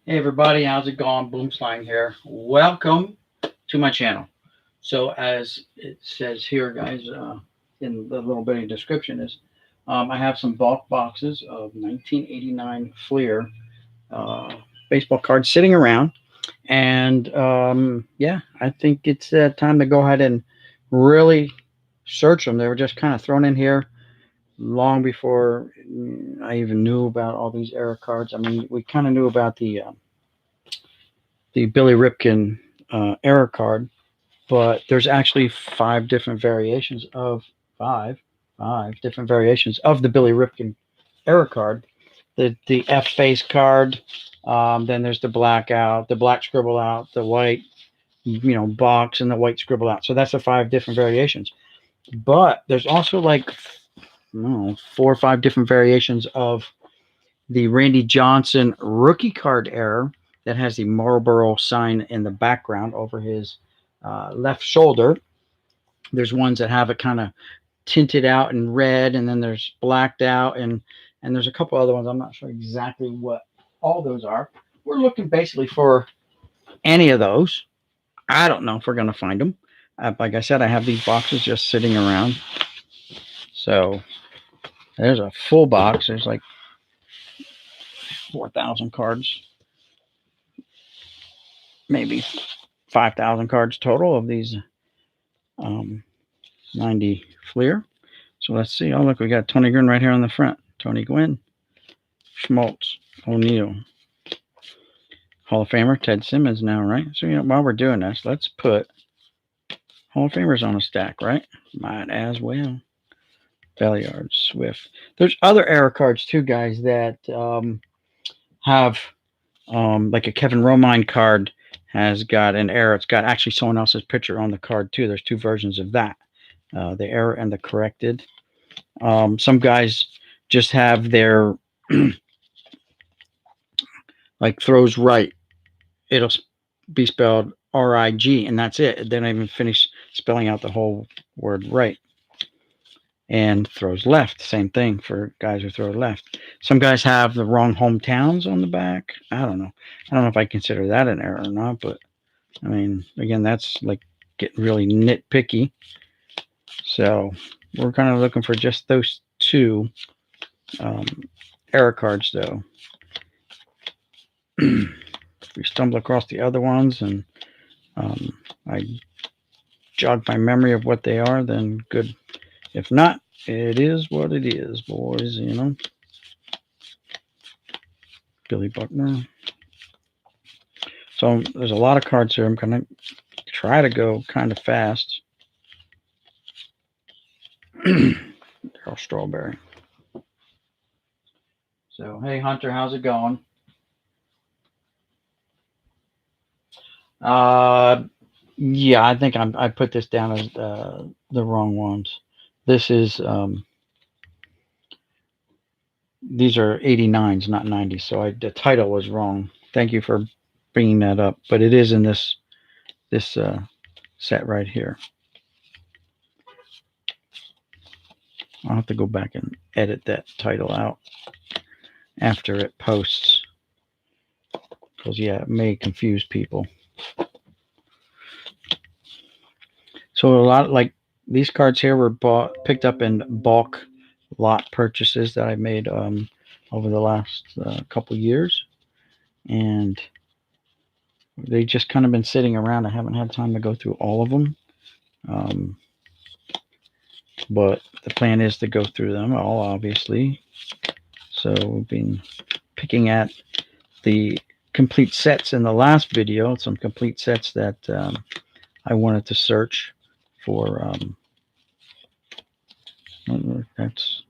Hey everybody, how's it going? Boomslang here. Welcome to my channel. So as it says here, guys, in the little bitty description is, I have some bulk boxes of 1989 Fleer uh, baseball cards sitting around, and yeah, I think it's time to go ahead and really search them. They were just kind of thrown in here long before I even knew about all these era cards. I mean, we kind of knew about the Billy Ripken error card, but there's actually five five different variations of the Billy Ripken error card. The F face card, then there's the blackout, the black scribble out, the white box, and the white scribble out. So that's the five different variations. But there's also like I don't know, four or five different variations of the Randy Johnson rookie card error that has the Marlboro sign in the background over his left shoulder. There's ones that have it kind of tinted out in red, and then there's blacked out, and there's a couple other ones. I'm not sure exactly what all those are. We're looking basically for any of those. I don't know if we're gonna find them. Like I said, I have these boxes just sitting around. So there's a full box. There's like 4,000 cards, maybe 5,000 cards total of these um, 90 Fleer. So let's see. Oh, look, we got Tony Gwynn right here on the front. Tony Gwynn, Schmaltz, O'Neill, Hall of Famer Ted Simmons now, right? So, while we're doing this, let's put Hall of Famers on a stack, right? Might as well. Belliard, Swift. There's other error cards too, guys, that have like a Kevin Romine card has got an error. It's got actually someone else's picture on the card too. There's two versions of that. The error and the corrected. Some guys just have their like throws right. It'll be spelled RIG, and that's it. They don't even finish spelling out the whole word right. And throws left, same thing for guys who throw left. Some guys have the wrong hometowns on the back. I don't know. I don't know if I consider that an error or not, but I mean, again, that's like getting really nitpicky. So we're kind of looking for just those two um, error cards, though. If we stumble across the other ones and I jog my memory of what they are, then good. If not, it is what it is, boys. Billy Buckner. So there's a lot of cards here. I'm gonna try to go kind of fast. Daryl Strawberry. So hey Hunter, how's it going? Uh, yeah, I think I put this down as the wrong ones. This is these are 89s, not 90s. So the title was wrong. Thank you for bringing that up. But it is in this set right here. I'll have to go back and edit that title out after it posts, because yeah, it may confuse people. So a lot like these cards here were picked up in bulk lot purchases that I made over the last couple years, and they just kind of been sitting around. I haven't had time to go through all of them, but the plan is to go through them all, obviously. So we've been picking at the complete sets in the last video, some complete sets that I wanted to search for. That's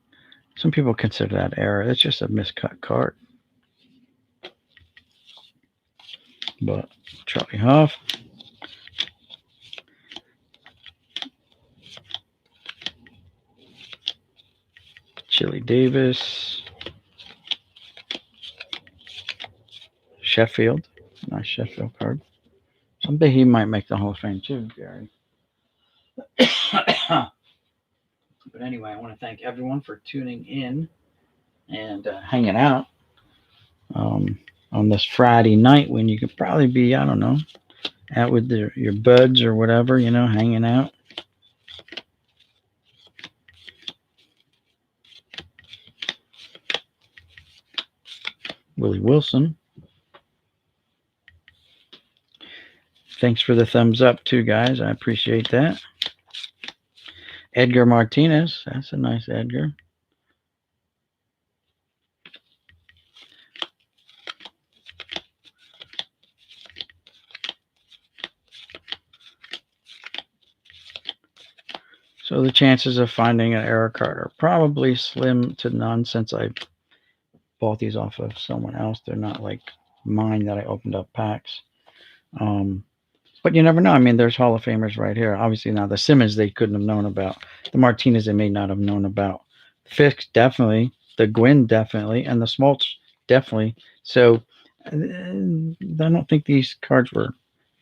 some people consider that error. It's just a miscut card. But Charlie Huff, Chili Davis, Sheffield, nice Sheffield card. Someday he might make the Hall of Fame too, Gary. But anyway, I want to thank everyone for tuning in and hanging out. on this Friday night when you could probably be, I don't know, out with your buds or whatever, you know, hanging out. Willie Wilson. Thanks for the thumbs up too, guys. I appreciate that. Edgar Martinez. That's a nice Edgar. So the chances of finding an error card are probably slim to none since I bought these off of someone else. They're not like mine that I opened up packs. But you never know. I mean, there's Hall of Famers right here. Obviously, now the Simmons they couldn't have known about. The Martinez they may not have known about. Fisk definitely. The Gwynn definitely. And the Smoltz definitely. So I don't think these cards were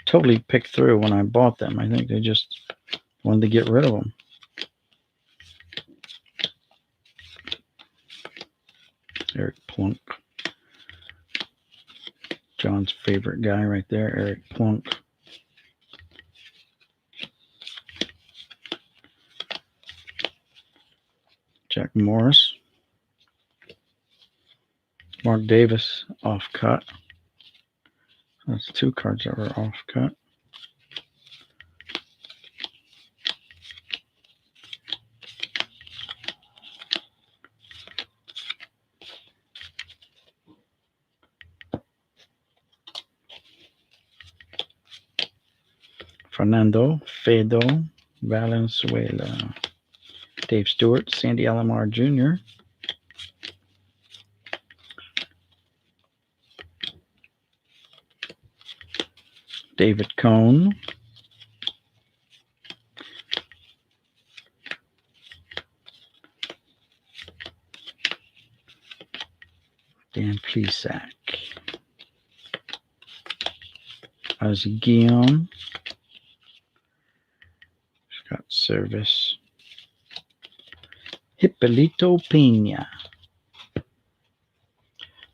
totally picked through when I bought them. I think they just wanted to get rid of them. Eric Plunk. John's favorite guy right there, Eric Plunk. Jack Morris. Mark Davis off cut. That's two cards that were off cut. Fernando Fedo Valenzuela. Dave Stewart, Sandy Alomar Jr. David Cohn. Dan Plesac. Ozzie Guillaume. Scott Service. Hippolito Pena.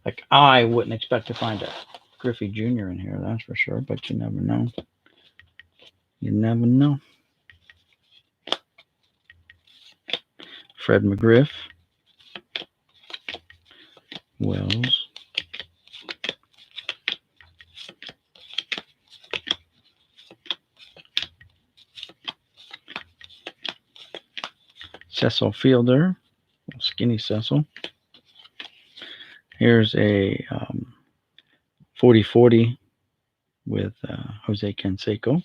Like, I wouldn't expect to find a Griffey Jr. in here, that's for sure, but you never know. You never know. Fred McGriff. Wells. Cecil Fielder. Skinny Cecil. Here's a 40-40 with Jose Canseco.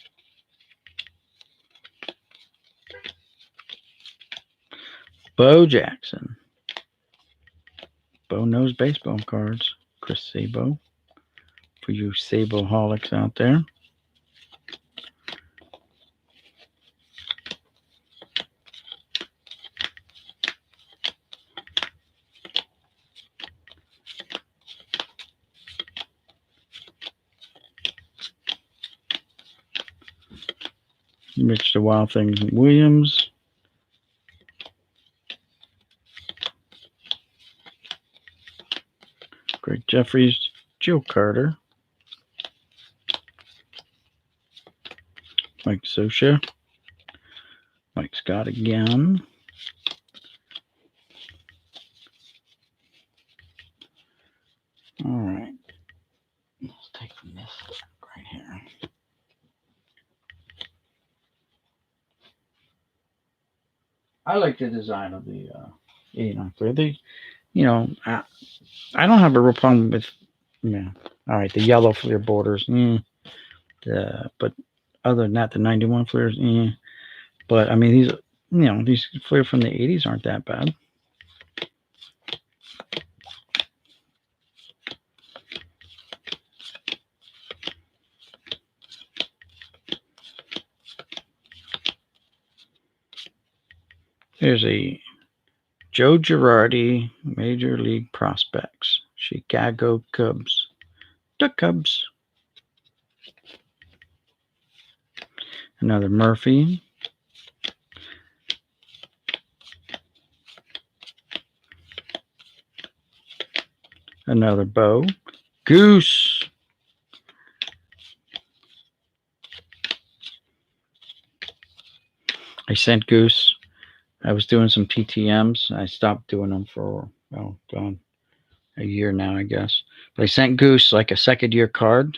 Bo Jackson. Bo knows baseball cards. Chris Sabo. For you Sabo-holics out there. Mitch the Wild Things Williams. Greg Jeffries. Joe Carter. Mike Scioscia. Mike Scott again. All right. Let's take from this right here. I like the design of the 89 Fleer. They, you know, I don't have a real problem with, yeah. All right, the yellow Fleer borders. But other than that, the 91 Fleers. But I mean, these Fleer from the 80s aren't that bad. Here's a Joe Girardi, Major League Prospects, Chicago Cubs. The Cubs. Another Murphy. Another Bo. Goose. I sent Goose. I was doing some TTMs. I stopped doing them for, well, gone a year now, I guess. But I sent Goose like a second year card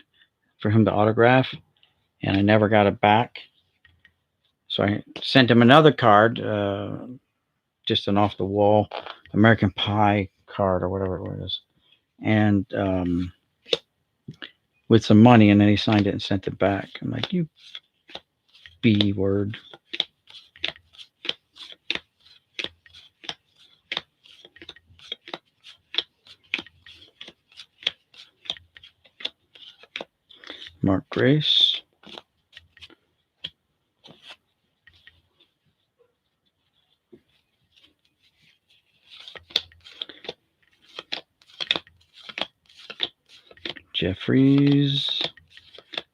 for him to autograph, and I never got it back. So I sent him another card, just an off the wall American Pie card or whatever it was, and with some money, and then he signed it and sent it back. I'm like, you B word. Mark Grace. Jeffries.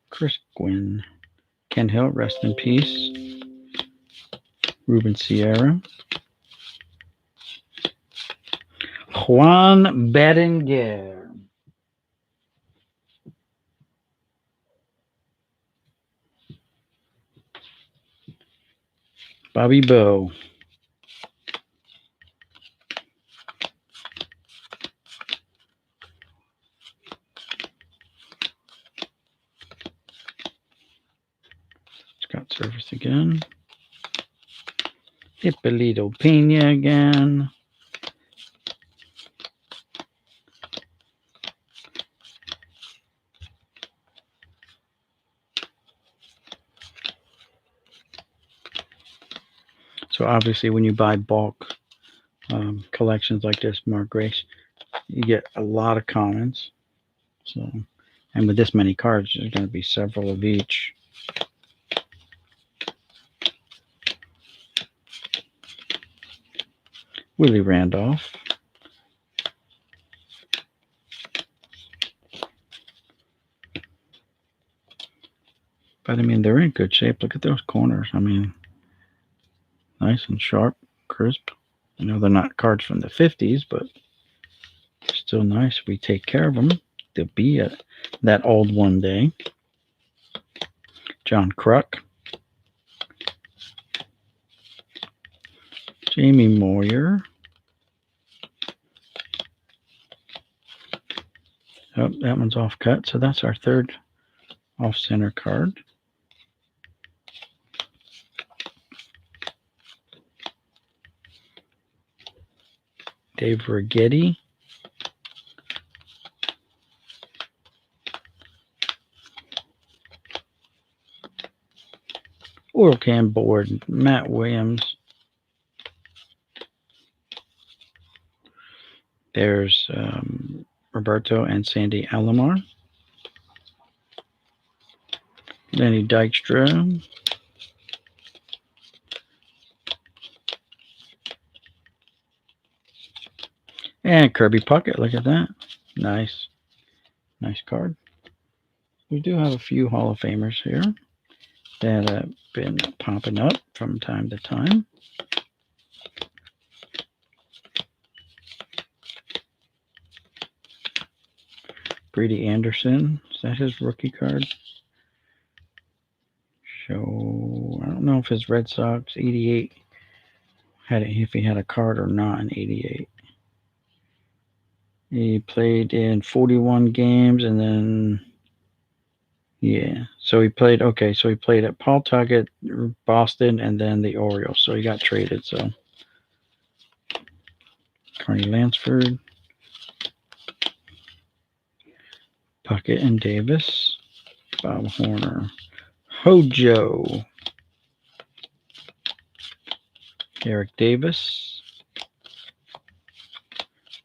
Chris Gwynn. Ken Hill, rest in peace. Ruben Sierra. Juan Berenguer. Bobby Bowe. Scott Service again. Hippolito Pena again. So obviously when you buy bulk collections like this, Mark Grace, you get a lot of commons. So, and with this many cards, there's going to be several of each. Willie Randolph. But I mean, they're in good shape. Look at those corners. I mean, nice and sharp, crisp. I know they're not cards from the 50s, but still nice. We take care of them. They'll be that old one day. John Kruk. Jamie Moyer. Oh, that one's off cut. So that's our third off center card. Dave Rigetti. Oil can board, Matt Williams. There's Roberto and Sandy Alomar. Lenny Dykstra. And Kirby Puckett. Look at that. Nice. Nice card. We do have a few Hall of Famers here that have been popping up from time to time. Brady Anderson. Is that his rookie card? Show. I don't know if his Red Sox 88 if he had a card or not in 88. He played in 41 games and then, yeah. So he played, okay, so he played at Pawtucket, Boston, and then the Orioles. So he got traded, so. Carney Lansford. Puckett and Davis. Bob Horner. Hojo. Eric Davis.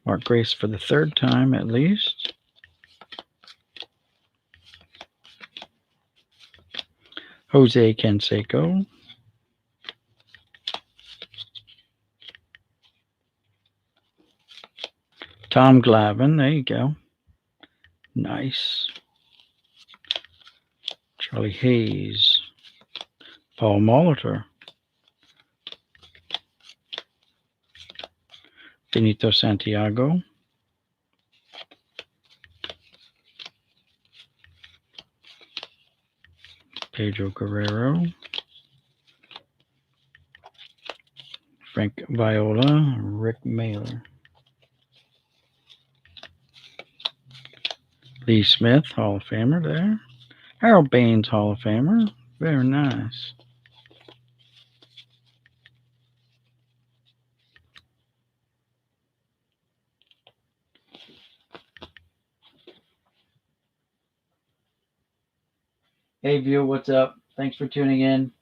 Mark Grace for the third time at least. Jose Canseco. Tom Glavine. There you go. Nice. Charlie Hayes. Paul Molitor. Benito Santiago. Pedro Guerrero, Frank Viola, Rick Mailer, Lee Smith, Hall of Famer there. Harold Baines, Hall of Famer. Very nice. Hey, View, what's up? Thanks for tuning in.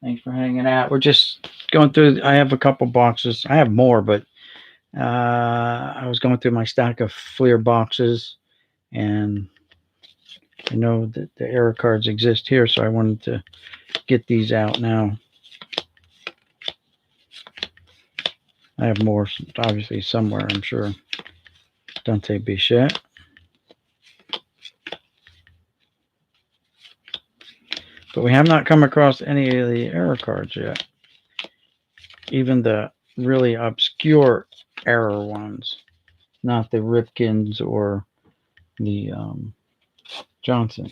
Thanks for hanging out. We're just going through. I have a couple boxes. I have more, but I was going through my stack of Fleer boxes, and I know that the error cards exist here, so I wanted to get these out now. I have more, obviously, somewhere, I'm sure. Dante Bichette. But we have not come across any of the error cards yet. Even the really obscure error ones. Not the Ripkins or the Johnson.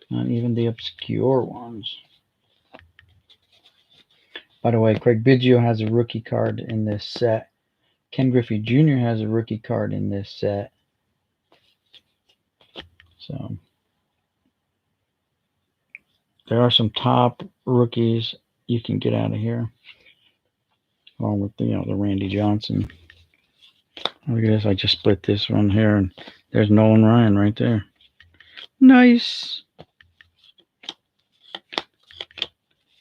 Not even the obscure ones. By the way, Craig Biggio has a rookie card in this set. Ken Griffey Jr. has a rookie card in this set. So there are some top rookies you can get out of here, along with the Randy Johnson. Look at this! I just split this one here, and there's Nolan Ryan right there. Nice.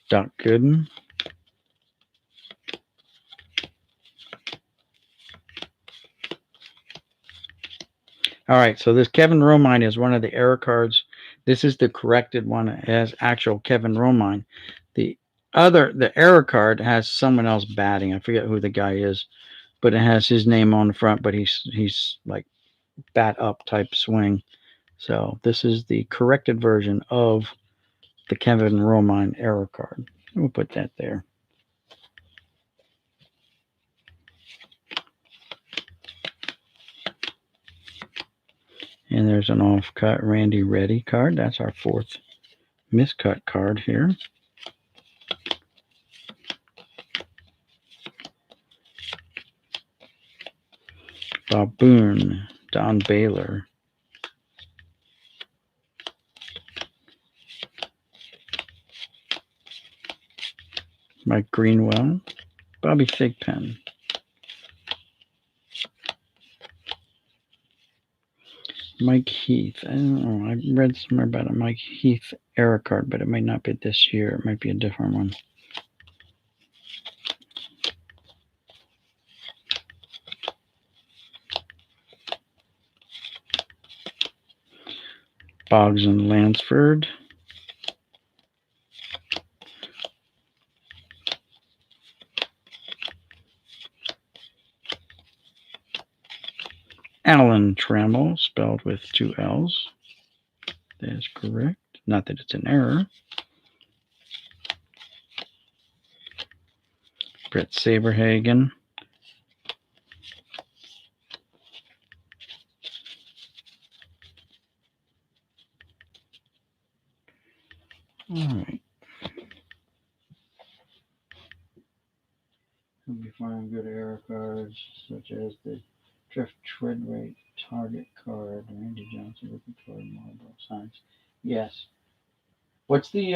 Doc Gooden. All right, so this Kevin Romine is one of the error cards. This is the corrected one. It has actual Kevin Romine. The error card has someone else batting. I forget who the guy is, but it has his name on the front, but he's like bat up type swing. So this is the corrected version of the Kevin Romine error card. We'll put that there. And there's an off-cut Randy Reddy card. That's our fourth miscut card here. Bob Boone, Don Baylor, Mike Greenwell, Bobby Thigpen, Mike Heath. I don't know. I read somewhere about a Mike Heath error card, but it might not be this year. It might be a different one. Boggs and Lansford. Alan Trammell, spelled with two L's. That is correct. Not that it's an error. Brett Saberhagen. All right. We find good error cards, such as the Drift Treadway target card, Randy Johnson rookie card, Marlboro Signs. Yes. What's the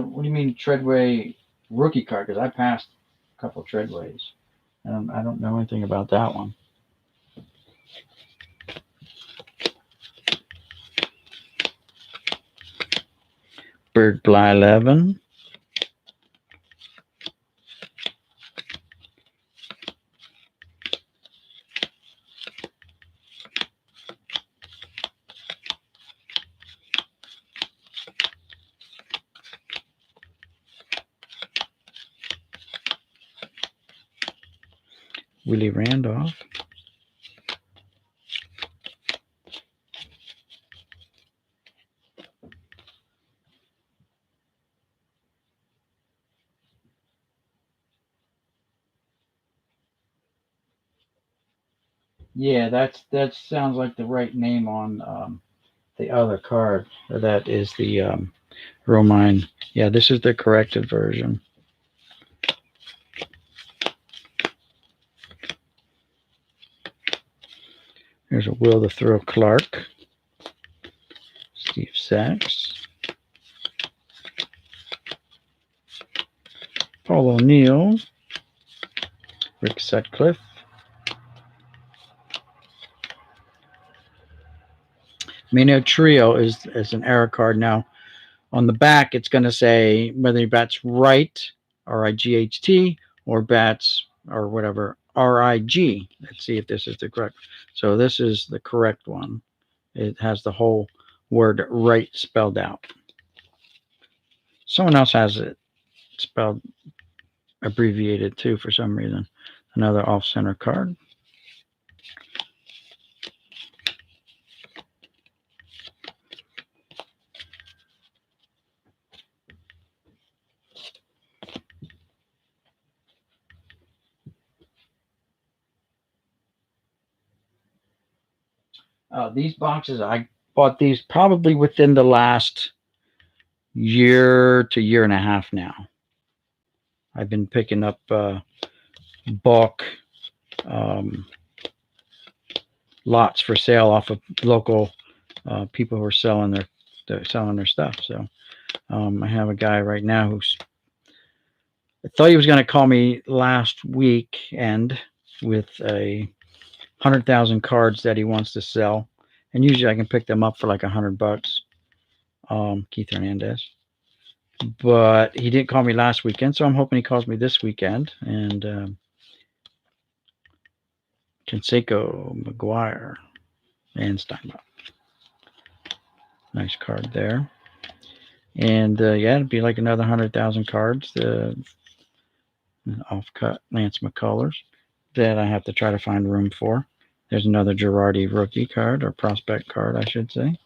what do you mean Treadway rookie card? Because I passed a couple Treadways. I don't know anything about that one. Bert Blyleven. Willie Randolph. Yeah, that sounds like the right name on the other card. That is the Romine. Yeah, this is the corrected version. Here's a Will the Thrill Clark, Steve Sachs, Paul O'Neill, Rick Sutcliffe, Mino Trio is an error card now. On the back, it's going to say whether he bats right, R-I-G-H-T, or bats or whatever, R-I-G. Let's see if this is the correct. So this is the correct one. It has the whole word right spelled out. Someone else has it spelled abbreviated too for some reason. Another off-center card. These boxes, I bought these probably within the last year to year and a half now. I've been picking up bulk lots for sale off of local people who are selling their stuff. So I have a guy right now who's I thought he was going to call me last weekend with 100,000 cards that he wants to sell, and usually I can pick them up for like $100. Keith Hernandez, but he didn't call me last weekend, so I'm hoping he calls me this weekend. And Canseco, McGuire, and Steinbach. Nice card there. And yeah, it'd be like another 100,000 cards. Off-cut Lance McCullers that I have to try to find room for. There's another Girardi rookie card, or prospect card, I should say.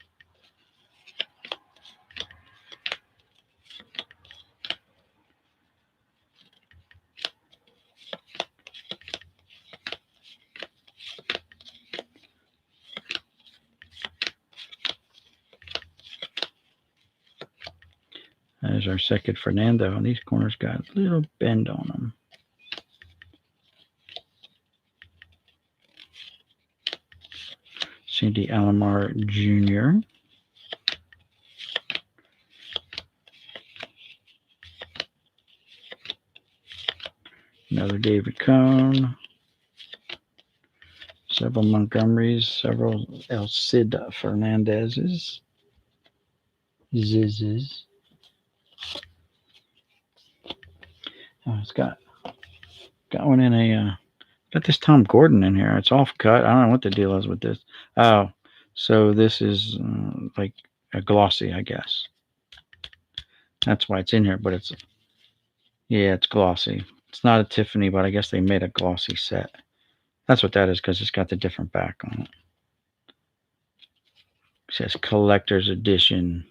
There's our second Fernando, and these corners got a little bend on them. Cindy Alomar Jr. Another David Cone. Several Montgomerys, several El Cid Fernandezes. Zizzes. Oh, it's got one in a got this Tom Gordon in here. It's off cut. I don't know what the deal is with this. Oh, so this is like a glossy, I guess. That's why it's in here, but it's glossy. It's not a Tiffany, but I guess they made a glossy set. That's what that is, because it's got the different back on it. It says collector's edition.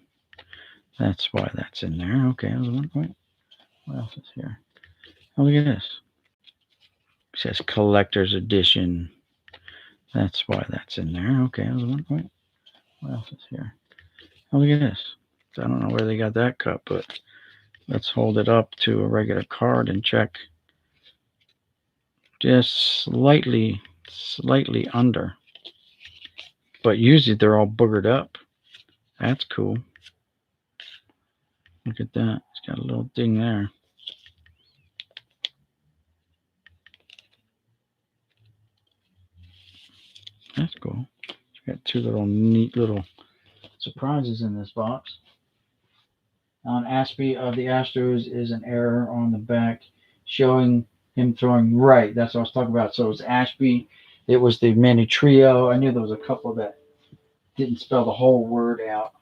That's why that's in there. Okay, wait. What else is here? Oh, look at this. It says collector's edition. That's why that's in there. Okay, wait. What else is here? Oh, look at this. I don't know where they got that cut, but let's hold it up to a regular card and check. Just slightly under. But usually they're all boogered up. That's cool. Look at that. It's got a little ding there. That's cool. It's got two little neat little surprises in this box. On Ashby of the Astros is an error on the back showing him throwing right. That's what I was talking about. So it was Ashby. It was the Manny Trio. I knew there was a couple that didn't spell the whole word out.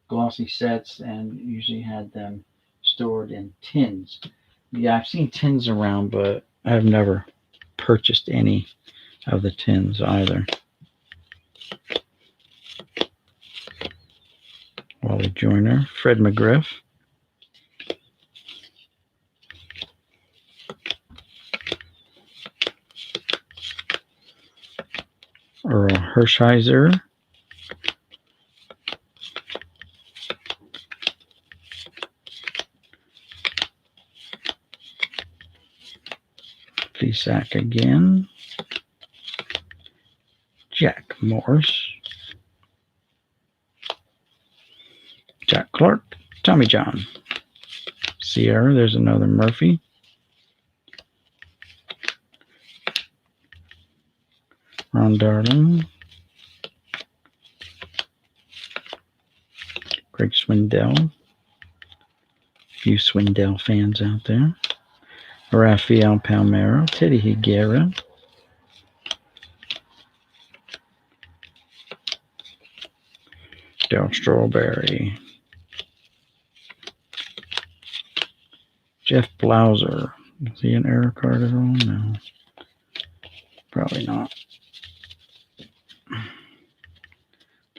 Glossy sets, and usually had them stored in tins. Yeah, I've seen tins around, but I've never purchased any of the tins either. Wally Joyner, Fred McGriff, Earl Hershiser. Plesac again. Jack Morse. Jack Clark. Tommy John. Sierra. There's another Murphy. Ron Darling. Greg Swindell. Few Swindell fans out there. Rafael Palmeiro. Teddy Higuera. Del Strawberry. Jeff Blauser. Is he an error card at all? No. Probably not.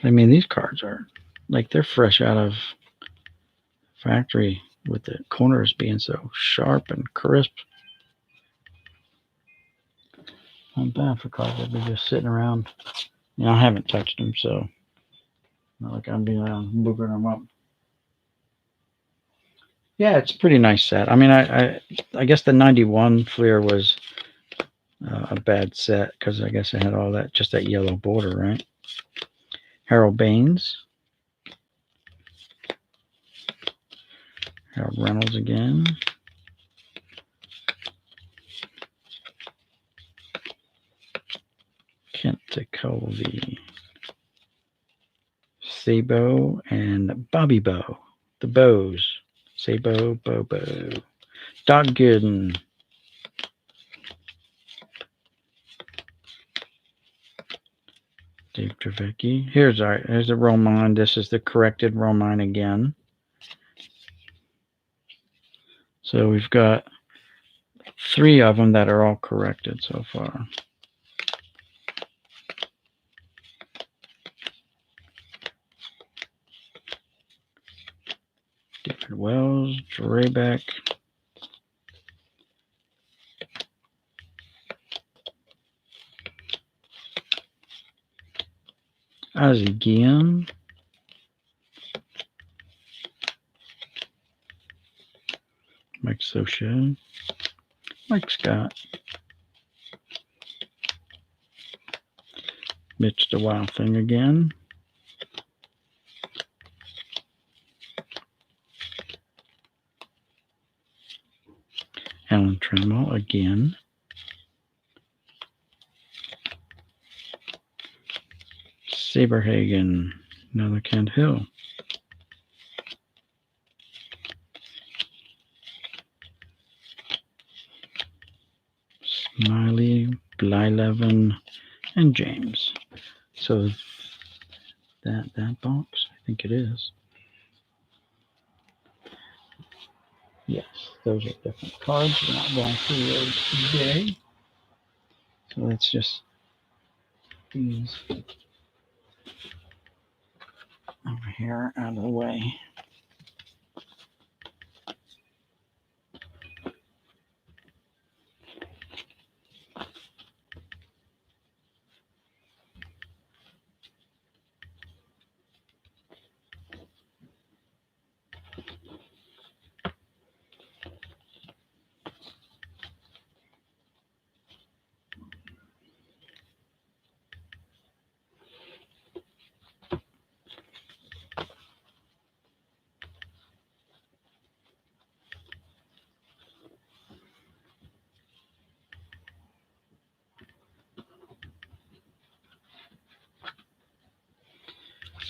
I mean, these cards are like they're fresh out of factory with the corners being so sharp and crisp. Not bad for cards that be just sitting around. You know, I haven't touched them, so not like I'm being boogering them up. Yeah, it's a pretty nice set. I mean, I guess the 91 Fleer was a bad set because I guess it had all that, just that yellow border, right? Harold Baines. Harold Reynolds again. Kent Colby. Sabo and Bobby Bow. The Bows. Sabo, Bobo. Doc Gooden. Dave Trevecki. Here's the Romine. This is the corrected Romine again. So we've got 3 of them that are all corrected so far. David Wells, Draybeck. Ozzie Guillen. Mike Socha. Mike Scott. Mitch the Wild Thing again. Alan Trammell again. Saberhagen. Another Kent Hill. Smiley, Blyleven, and James. So that box, I think it is. Yes, those are different cards. We're not going through those today. So let's just these over here out of the way.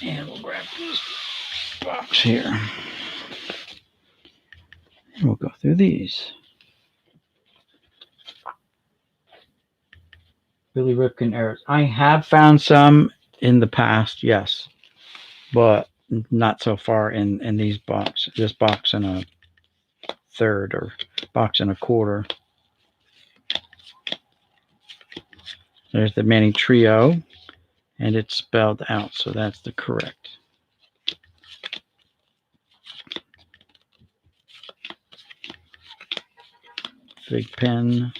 And we'll grab this box here. And we'll go through these. Billy Ripken errors. I have found some in the past, yes, but not so far in these box. This box and a third, or box and a quarter. There's the Manny Trio, and it's spelled out, so that's the correct. Big Pen.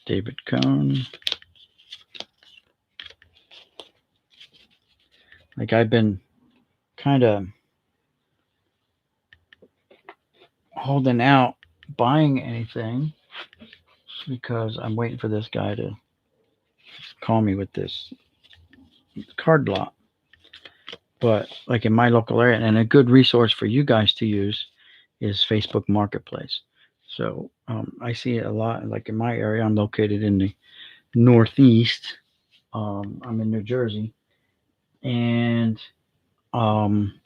David Cohn. Like, I've been kind of holding out buying anything because I'm waiting for this guy to call me with this card lot. But like in my local area, and a good resource for you guys to use is Facebook Marketplace. So I see it a lot. Like in my area, I'm located in the Northeast. I'm in New Jersey, and um,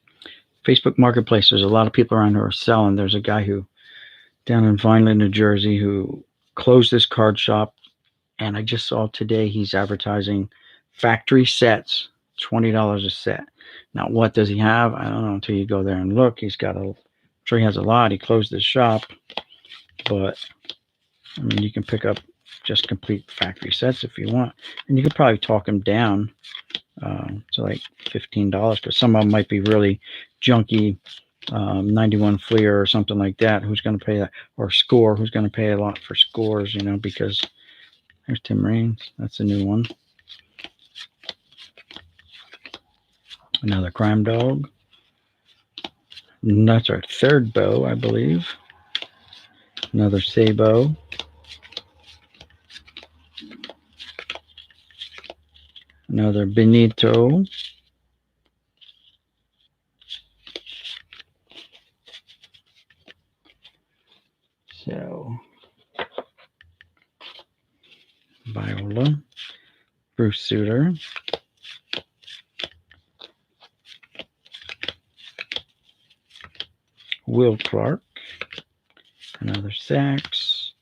Facebook Marketplace. There's a lot of people around who are selling. There's a guy who down in Vineland, New Jersey, who closed his card shop, and I just saw today he's advertising factory sets, $20 a set. Now, what does he have? I don't know until you go there and look. He's got I'm sure he has a lot. He closed his shop, but I mean, you can pick up just complete factory sets if you want, and you could probably talk him down to like $15 because some of them might be really junky. 91 Fleer or something like that. Who's going to pay that? Or Score? Who's going to pay a lot for Scores? Because there's Tim Raines. That's a new one. Another Crime Dog. And that's our third bow, I believe. Another Sabo. Another Benito. So, Viola. Bruce Sutter. Will Clark. Another Sax.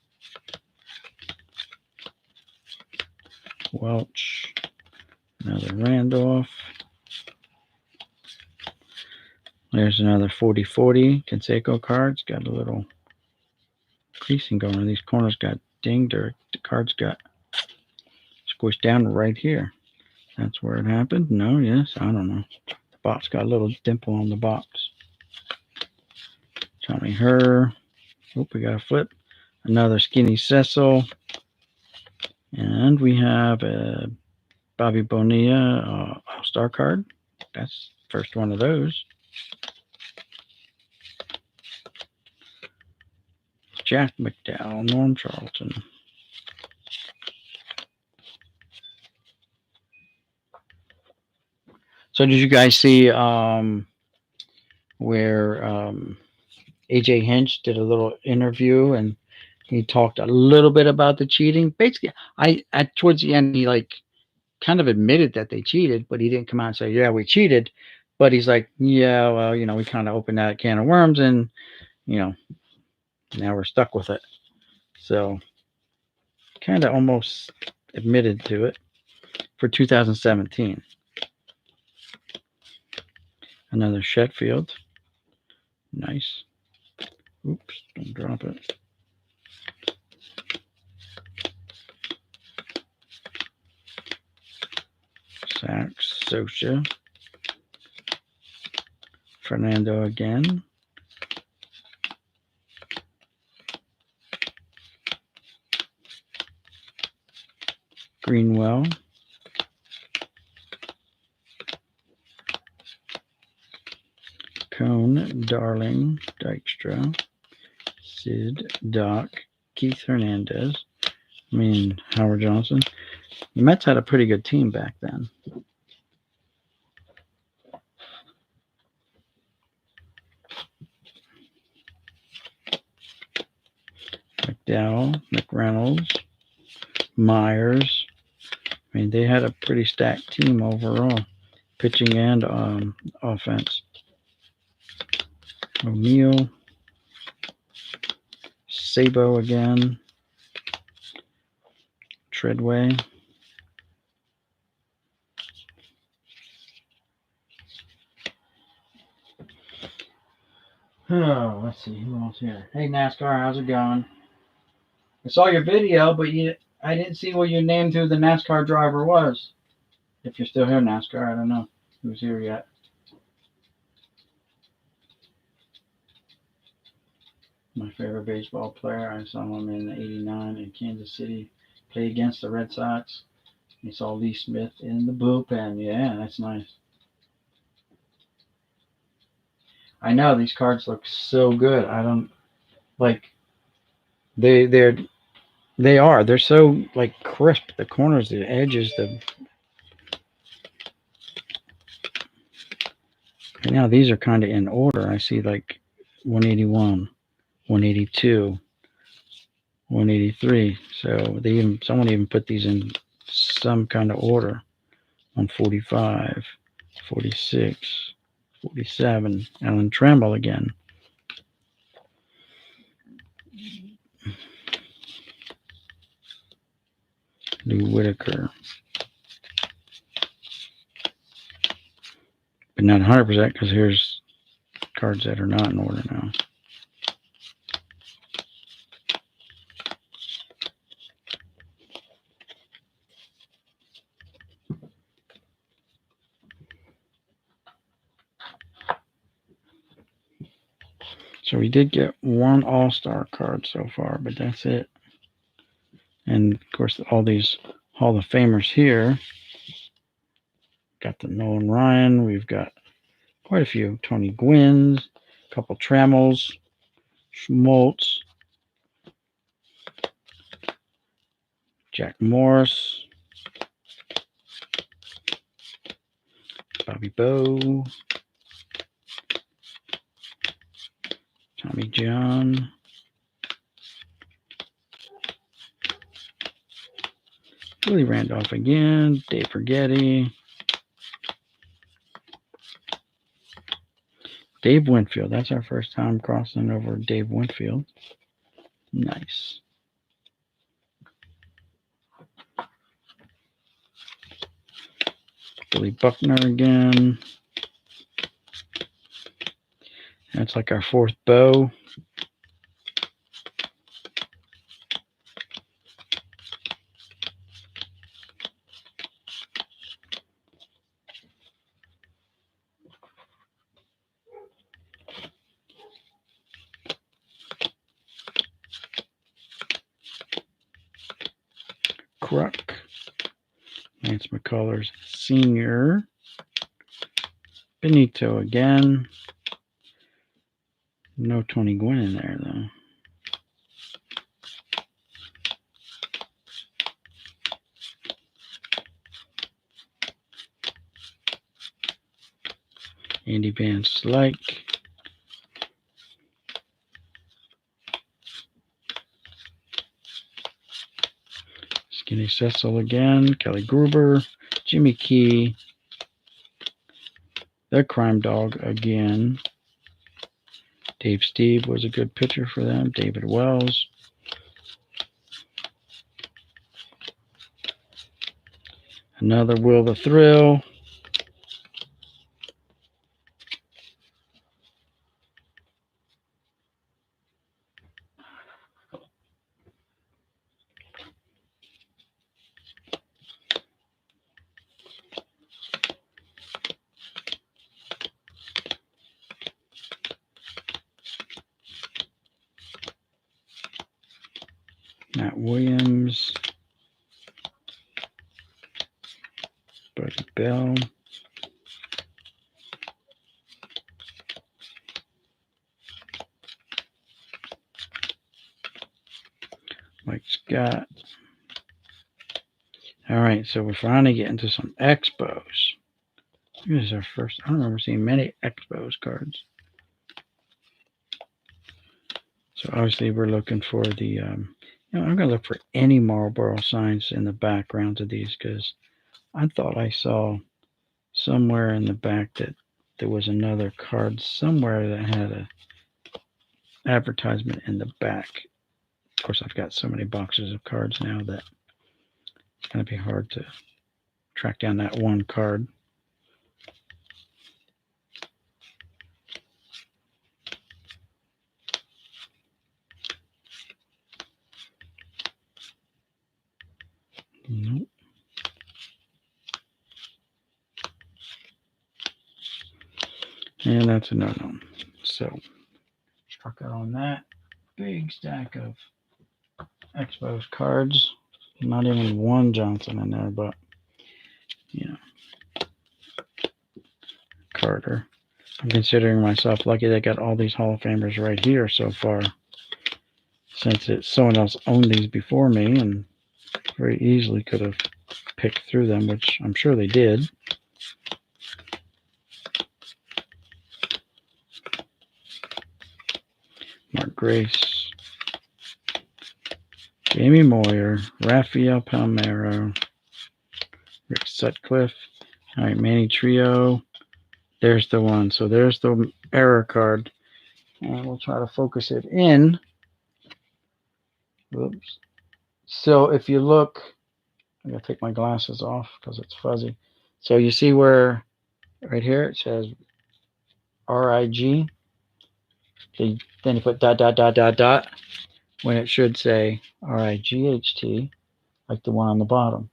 Welch. Another Randolph. There's another 40-40 Canseco cards. Got a little creasing going on. These corners got dinged, or the cards got squished down right here. That's where it happened. No, yes, I don't know. The box got a little dimple on the box. Tommy Herr. Oh, we got a flip. Another Skinny Cecil. And we have a Bobby Bonilla All-Star card. That's the first one of those. Jack McDowell, Norm Charlton. So did you guys see where AJ Hinch did a little interview and he talked a little bit about the cheating? Basically, towards the end he like kind of admitted that they cheated, but he didn't come out and say, "Yeah, we cheated." But he's like, "Yeah, well, we kind of opened that can of worms, and now we're stuck with it." So, kind of almost admitted to it for 2017. Another Sheffield. Nice. Oops, don't drop it. Sax, Socha. Fernando again. Greenwell. Cone, Darling, Dykstra, Sid, Doc, Keith Hernandez. Howard Johnson. The Mets had a pretty good team back then. McDowell, McReynolds, Myers. They had a pretty stacked team overall, pitching and offense. O'Neill, Sabo again, Treadway. Oh, let's see who else here. Hey NASCAR, how's it going? I saw your video, but I didn't see what you named who the NASCAR driver was. If you're still here, NASCAR, I don't know who's here yet. My favorite baseball player, I saw him in '89 in Kansas City. Play against the Red Sox. You saw Lee Smith in the bullpen. Yeah, that's nice. I know these cards look so good. I don't like they are. They're so like crisp. The corners, the edges, the right now these are kind of in order. I see like 181, 182, 183. So someone even put these in some kind of order. 145, 46, 47. Alan Trammell again. Lou Whitaker. But not 100% because here's cards that are not in order now. So we did get one All-Star card so far, but that's it. And of course, all these Hall of Famers here. Got the Nolan Ryan. We've got quite a few. Tony Gwynns, a couple Trammels, Schmaltz, Jack Morris, Bobby Bowe, Tommy John, Willie Randolph again, Dave Forgetti, Dave Winfield. That's our first time crossing over Dave Winfield. Nice. Billy Buckner again. That's like our fourth Bow. Kruk. Lance McCullers Sr. Benito again. No Tony Gwynn in there, though. Andy Van Slyke. Skinny Cecil again. Kelly Gruber. Jimmy Key. The Crime Dog again. Dave Steve was a good pitcher for them. David Wells. Another Will the Thrill. Matt Williams. Buddy Bell. Mike Scott. All right, so we're finally getting to some Expos. This is our first. I don't remember seeing many Expos cards. So obviously we're looking for the. I'm going to look for any Marlboro signs in the backgrounds of these because I thought I saw somewhere in the back that there was another card somewhere that had a advertisement in the back. Of course, I've got so many boxes of cards now that it's going to be hard to track down that one card. Nope. And that's a no-no. So, struck out on that. Big stack of Expos cards. Not even one Johnson in there, but you know, Carter. I'm considering myself lucky they got all these Hall of Famers right here so far, since someone else owned these before me and very easily could have picked through them, which I'm sure they did. Mark Grace, Jamie Moyer, Rafael Palmeiro, Rick Sutcliffe. All right, Manny Trio. There's the one. So there's the error card. And we'll try to focus it in. Oops. So if you look, I gotta take my glasses off because it's fuzzy. So you see where right here it says RIG. Then you put dot dot dot dot dot when it should say RIGHT, like the one on the bottom.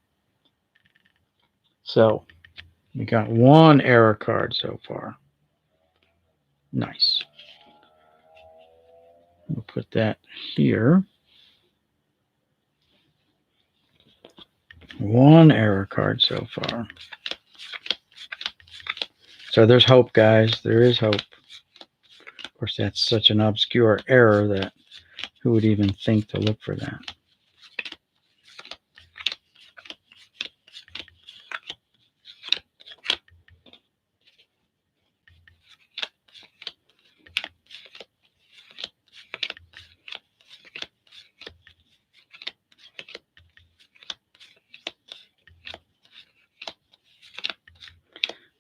So we got one error card so far. Nice. We'll put that here. One error card so far. So there's hope, guys. There is hope. Of course, that's such an obscure error that who would even think to look for that?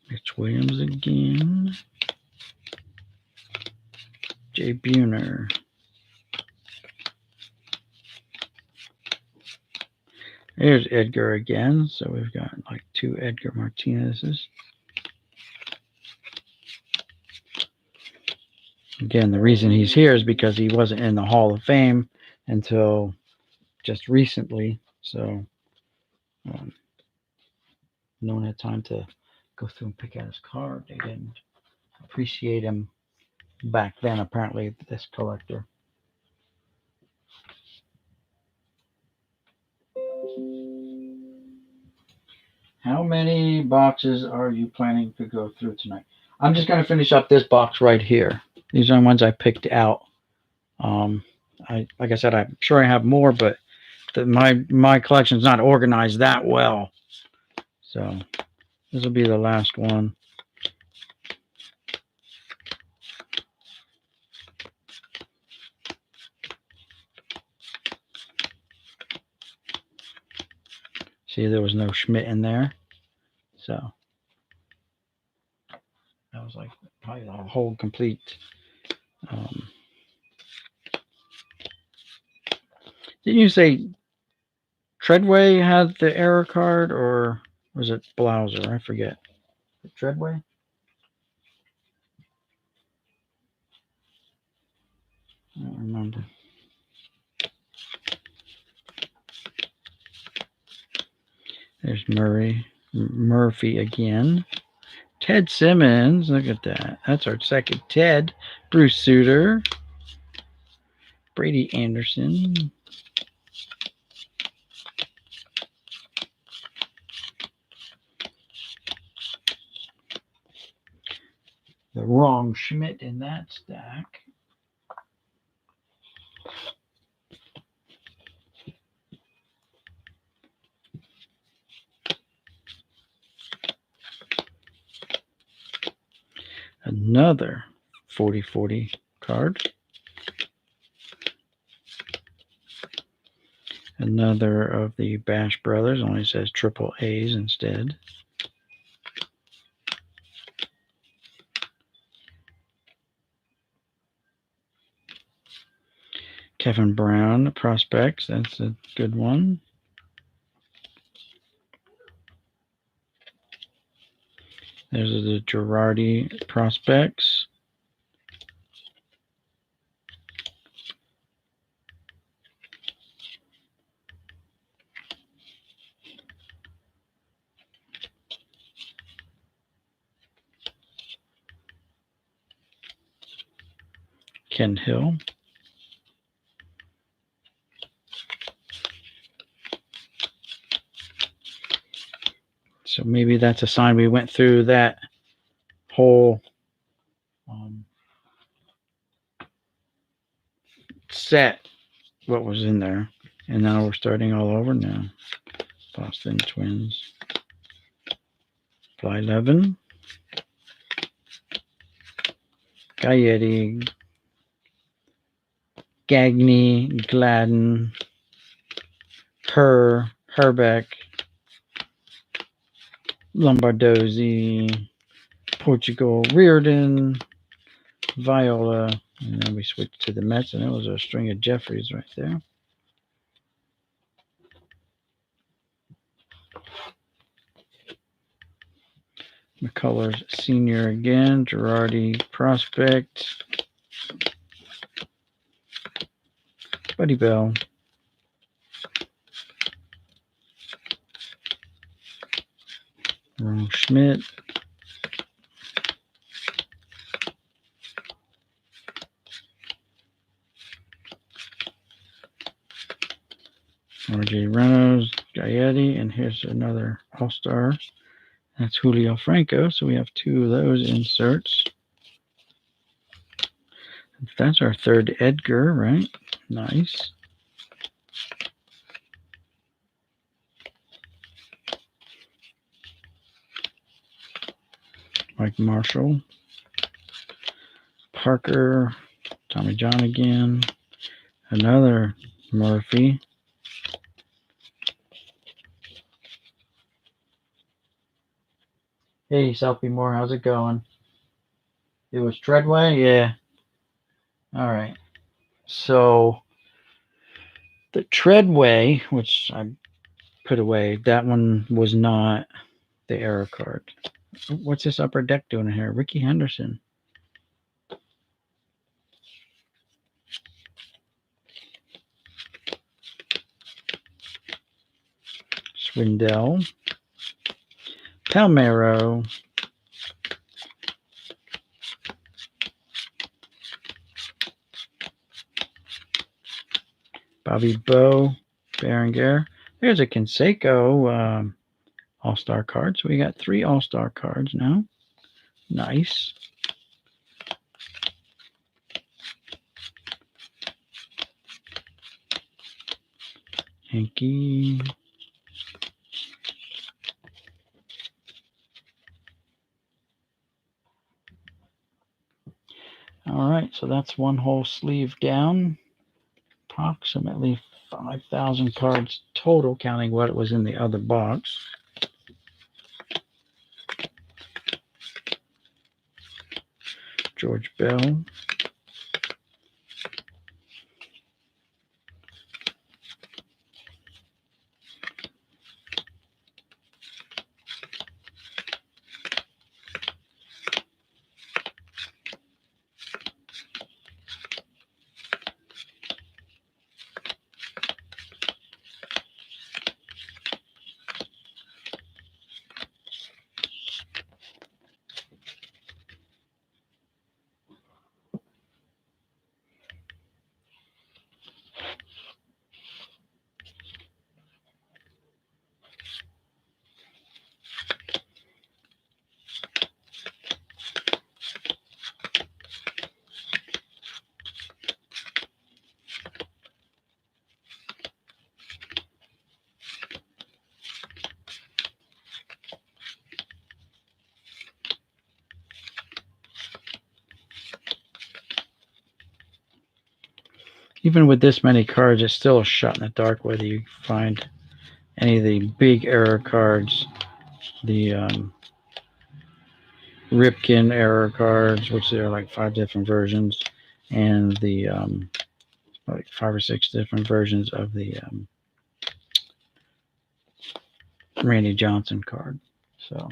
Mitch Williams again. Jay Buhner. There's Edgar again. So we've got like two Edgar Martinez's. Again, the reason he's here is because he wasn't in the Hall of Fame until just recently. So no one had time to go through and pick out his card. They didn't appreciate him back then, apparently, this collector. How many boxes are you planning to go through tonight? I'm just going to finish up this box right here. These are the ones I picked out. Like I said, I'm sure I have more, but my collection's not organized that well. So this will be the last one. See, there was no Schmidt in there. So that was like probably the whole complete. Didn't you say Treadway had the error card, or was it Blauser? I forget. Treadway? I don't remember. There's Murphy again. Ted Simmons, look at that. That's our second Ted. Bruce Sutter. Brady Anderson. The wrong Schmidt in that stack. Another 40-40 card. Another of the Bash Brothers, only says triple A's instead. Kevin Brown prospects, that's a good one. There's the Girardi prospects. Ken Hill. So maybe that's a sign we went through that whole set, what was in there. And now we're starting all over now. Boston Twins. Fly 11. Gaetti. Gagne. Gladden. Herbeck. Lombardozzi. Portugal. Reardon. Viola. And then we switched to the Mets, and it was a string of Jeffries right there. McCullers Senior again. Girardi Prospect. Buddy Bell. Ron Schmidt. R.J. Reynolds, Gaetti, and here's another All-Star. That's Julio Franco, so we have two of those inserts. That's our third Edgar, right? Nice. Mike Marshall. Parker. Tommy John again. Another Murphy. Hey, Selfie Moore, how's it going? It was Treadway? Yeah. All right. So the Treadway, which I put away, that one was not the error card. What's this upper deck doing here? Ricky Henderson. Swindell. Palmero. Bobby Bowe. Berenguer. There's a Canseco All-Star card. So we got 3 All-Star cards now. Nice. Yankee. All right, so that's one whole sleeve down. Approximately 5,000 cards total, counting what was in the other box. George Bell. Even with this many cards, it's still a shot in the dark whether you find any of the big error cards. The Ripken error cards, which there are like 5 different versions, and the like 5 or 6 different versions of the Randy Johnson card. So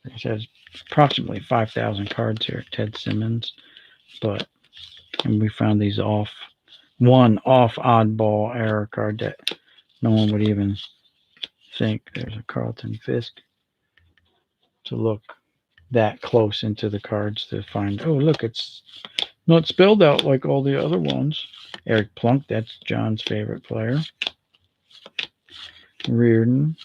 it says approximately 5,000 cards here. Ted Simmons, and we found these one off oddball error card that no one would even think. There's a Carlton Fisk. To look that close into the cards to find, oh look, it's not spelled out like all the other ones. Eric Plunk, that's John's favorite player. Reardon.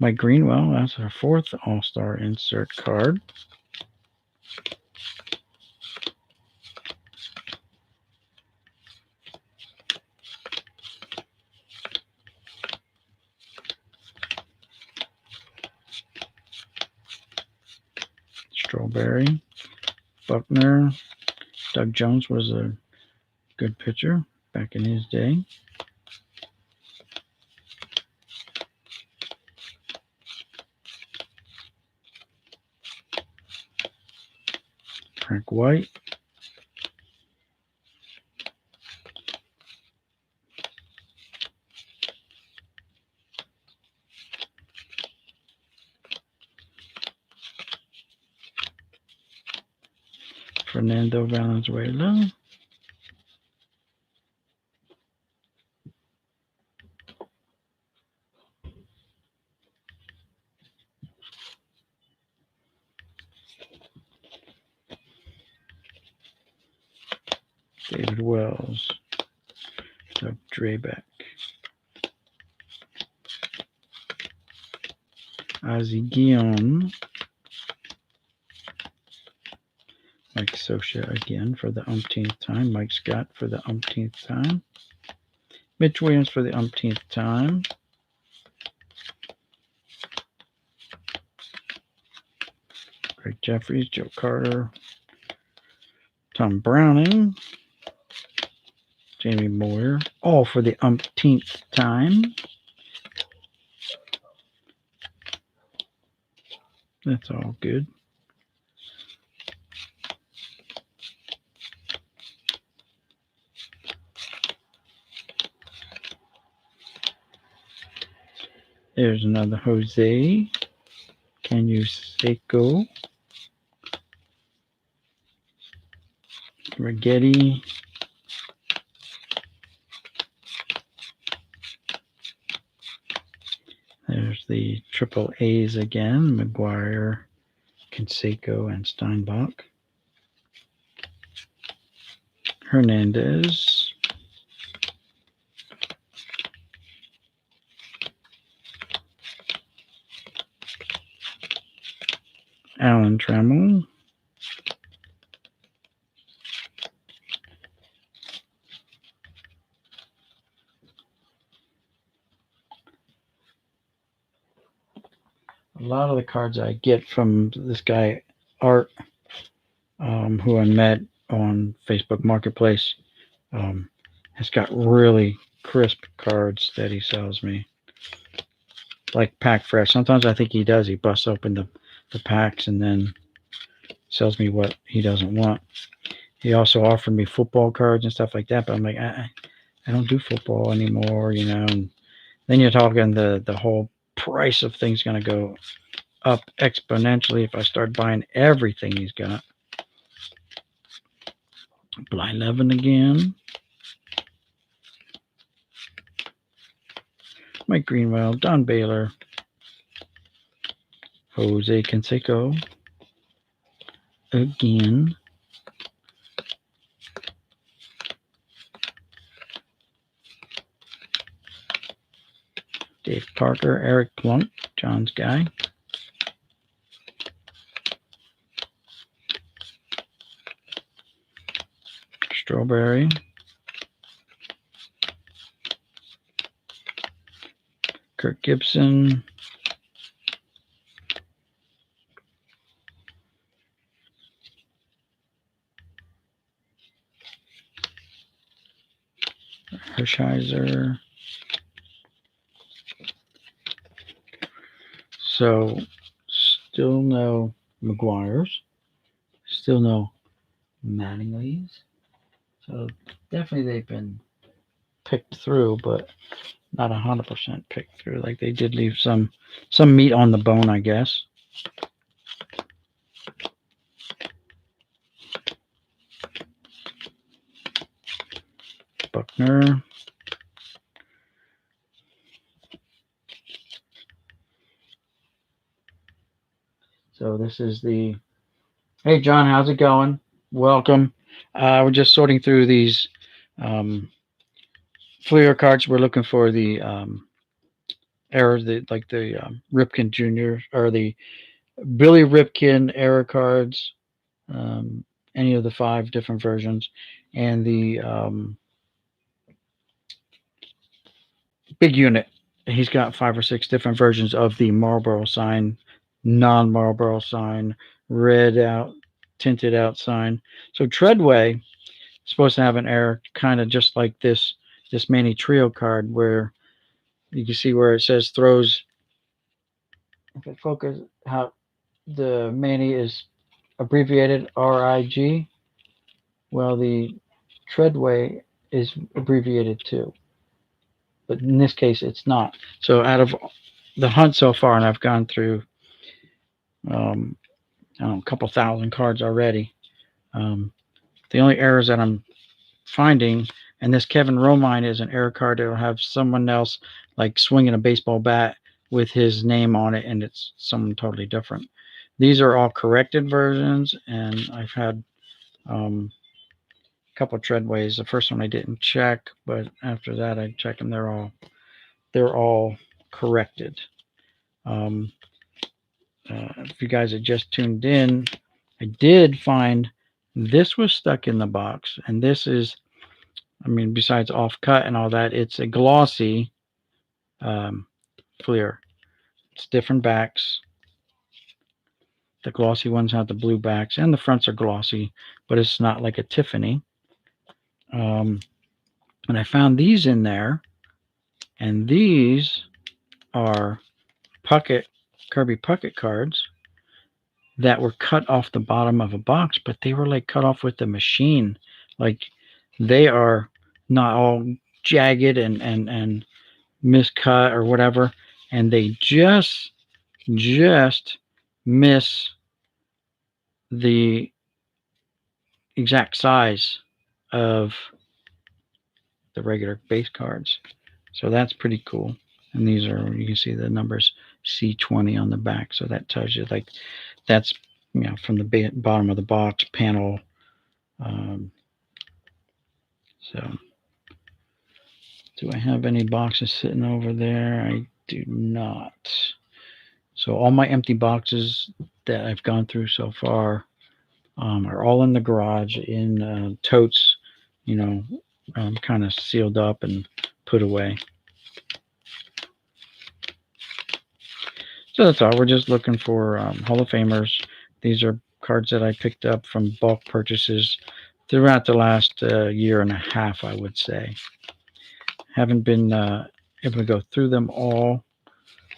Mike Greenwell, that's our 4th All-Star insert card. Strawberry, Buckner. Doug Jones was a good pitcher back in his day. Frank White. Fernando Valenzuela. David Wells. Doug Drabeck. Ozzie Guillaume. Mike Scioscia again for the umpteenth time. Mike Scott for the umpteenth time. Mitch Williams for the umpteenth time. Greg Jeffries, Joe Carter, Tom Browning, Jamie Moyer, all for the umpteenth time. That's all good. There's another Jose Canseco, Rigetti, there's the triple A's again, McGuire, Canseco, and Steinbach. Hernandez, Alan Trammell, a lot of the cards I get from this guy, Art, who I met on Facebook Marketplace, has got really crisp cards that he sells me. Like Pack Fresh. Sometimes I think he does. He busts open the packs and then sells me what he doesn't want. He also offered me football cards and stuff like that, but I'm like, I don't do football anymore, you know. And then you're talking the whole price of things going to go up exponentially if I start buying everything he's got. Blyleven again. Mike Greenwell, Don Baylor, Jose Canseco again. Dave Parker, Eric Plunk, John's guy. Strawberry. Kirk Gibson. Hershiser. So, still no McGuire's. Still no Mattingly's. So, definitely they've been picked through, but not 100% picked through. Like they did leave some meat on the bone, I guess. Buckner. So this is the, hey John, how's it going? Welcome. We're just sorting through these Fleer cards. We're looking for the era, like the Ripken Jr. or the Billy Ripken era cards, um, any of the 5 different versions, and the big unit. He's got 5 or 6 different versions of the Marlboro sign, non-Marlboro sign, red out, tinted out sign. So Treadway is supposed to have an air kind of just like this Manny Trio card, where you can see where it says throws. If it focus how the Manny is abbreviated RIG, well the Treadway is abbreviated too, but in this case it's not. So out of the hunt so far, and I've gone through um, I don't know, a couple thousand cards already. Um, the only errors that I'm finding, and this Kevin Romine is an error card that will have someone else like swinging a baseball bat with his name on it, and it's someone totally different. These are all corrected versions, and I've had a couple of treadways. The first one I didn't check, but after that I checked them. They're all corrected. Um, if you guys had just tuned in, I did find this was stuck in the box, and this is, I mean, besides off cut and all that, it's a glossy Fleer. It's different backs. The glossy ones have the blue backs, and the fronts are glossy, but it's not like a Tiffany. And I found these in there, and these are Kirby Puckett cards that were cut off the bottom of a box, but they were like cut off with the machine. Like they are not all jagged and miscut or whatever, and they just miss the exact size of the regular base cards. So that's pretty cool. And these are, you can see the numbers C20 on the back. So that tells you like that's, from the bottom of the box panel. So do I have any boxes sitting over there? I do not. So all my empty boxes that I've gone through so far are all in the garage in totes, kind of sealed up and put away. So that's all. We're just looking for Hall of Famers. These are cards that I picked up from bulk purchases throughout the last year and a half, I would say. Haven't been able to go through them all.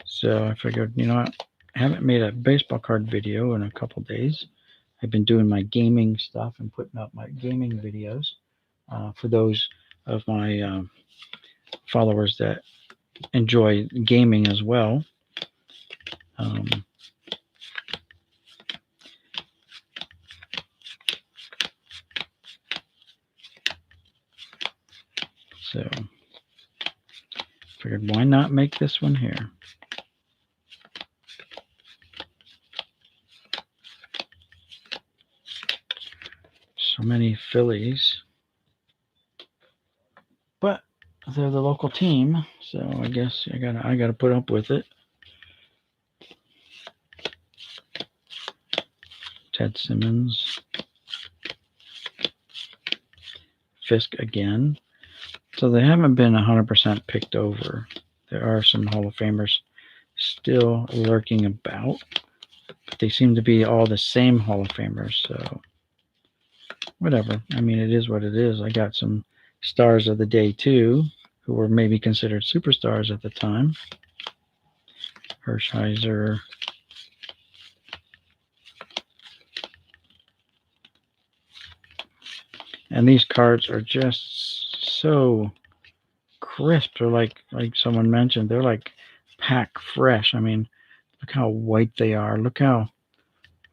So I figured, what? I haven't made a baseball card video in a couple days. I've been doing my gaming stuff and putting up my gaming videos for those of my followers that enjoy gaming as well. So figured, why not make this one here? So many Phillies, but they're the local team, so I guess I gotta put up with it. Ted Simmons, Fisk again. So they haven't been 100% picked over. There are some Hall of Famers still lurking about, but they seem to be all the same Hall of Famers. So whatever. I mean, it is what it is. I got some stars of the day too, who were maybe considered superstars at the time. Hershiser. And these cards are just so crisp. They're like someone mentioned, they're like pack fresh. I mean, look how white they are. Look how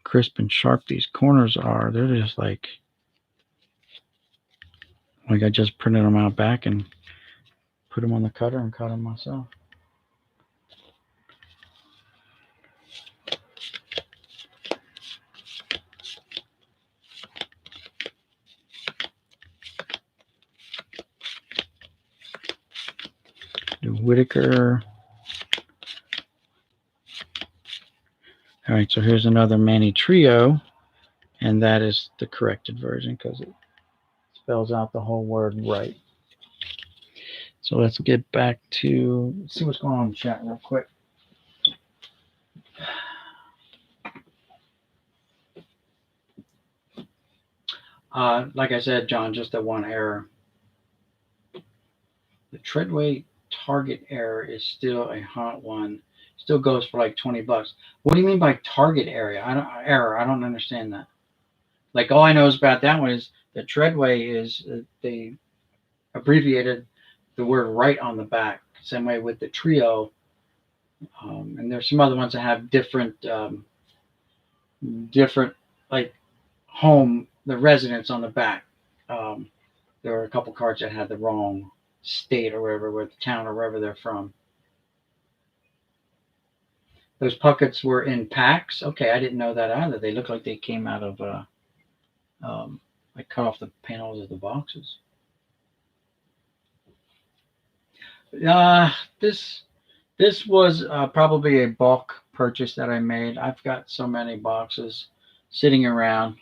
crisp and sharp these corners are. They're just like I just printed them out back and put them on the cutter and cut them myself. Do Whitaker, All right, so here's another Manny Trio, and that is the corrected version because it spells out the whole word right. So let's get back to see what's going on in the chat real quick. Like I said, John, just that one error. The Treadway target error is still a hot one. Still goes for like $20. What do you mean by target area? I don't understand that. Like all I know is about that one is the Treadway is they abbreviated the word right on the back. Same way with the Trio, and there's some other ones that have different like home, the residence on the back. Um, there were a couple cards that had the wrong state or wherever, with town or wherever they're from. Those puckets were in packs. Okay, I didn't know that either. They look like they came out of I cut off the panels of the boxes. This was probably a bulk purchase that I made. I've got so many boxes sitting around.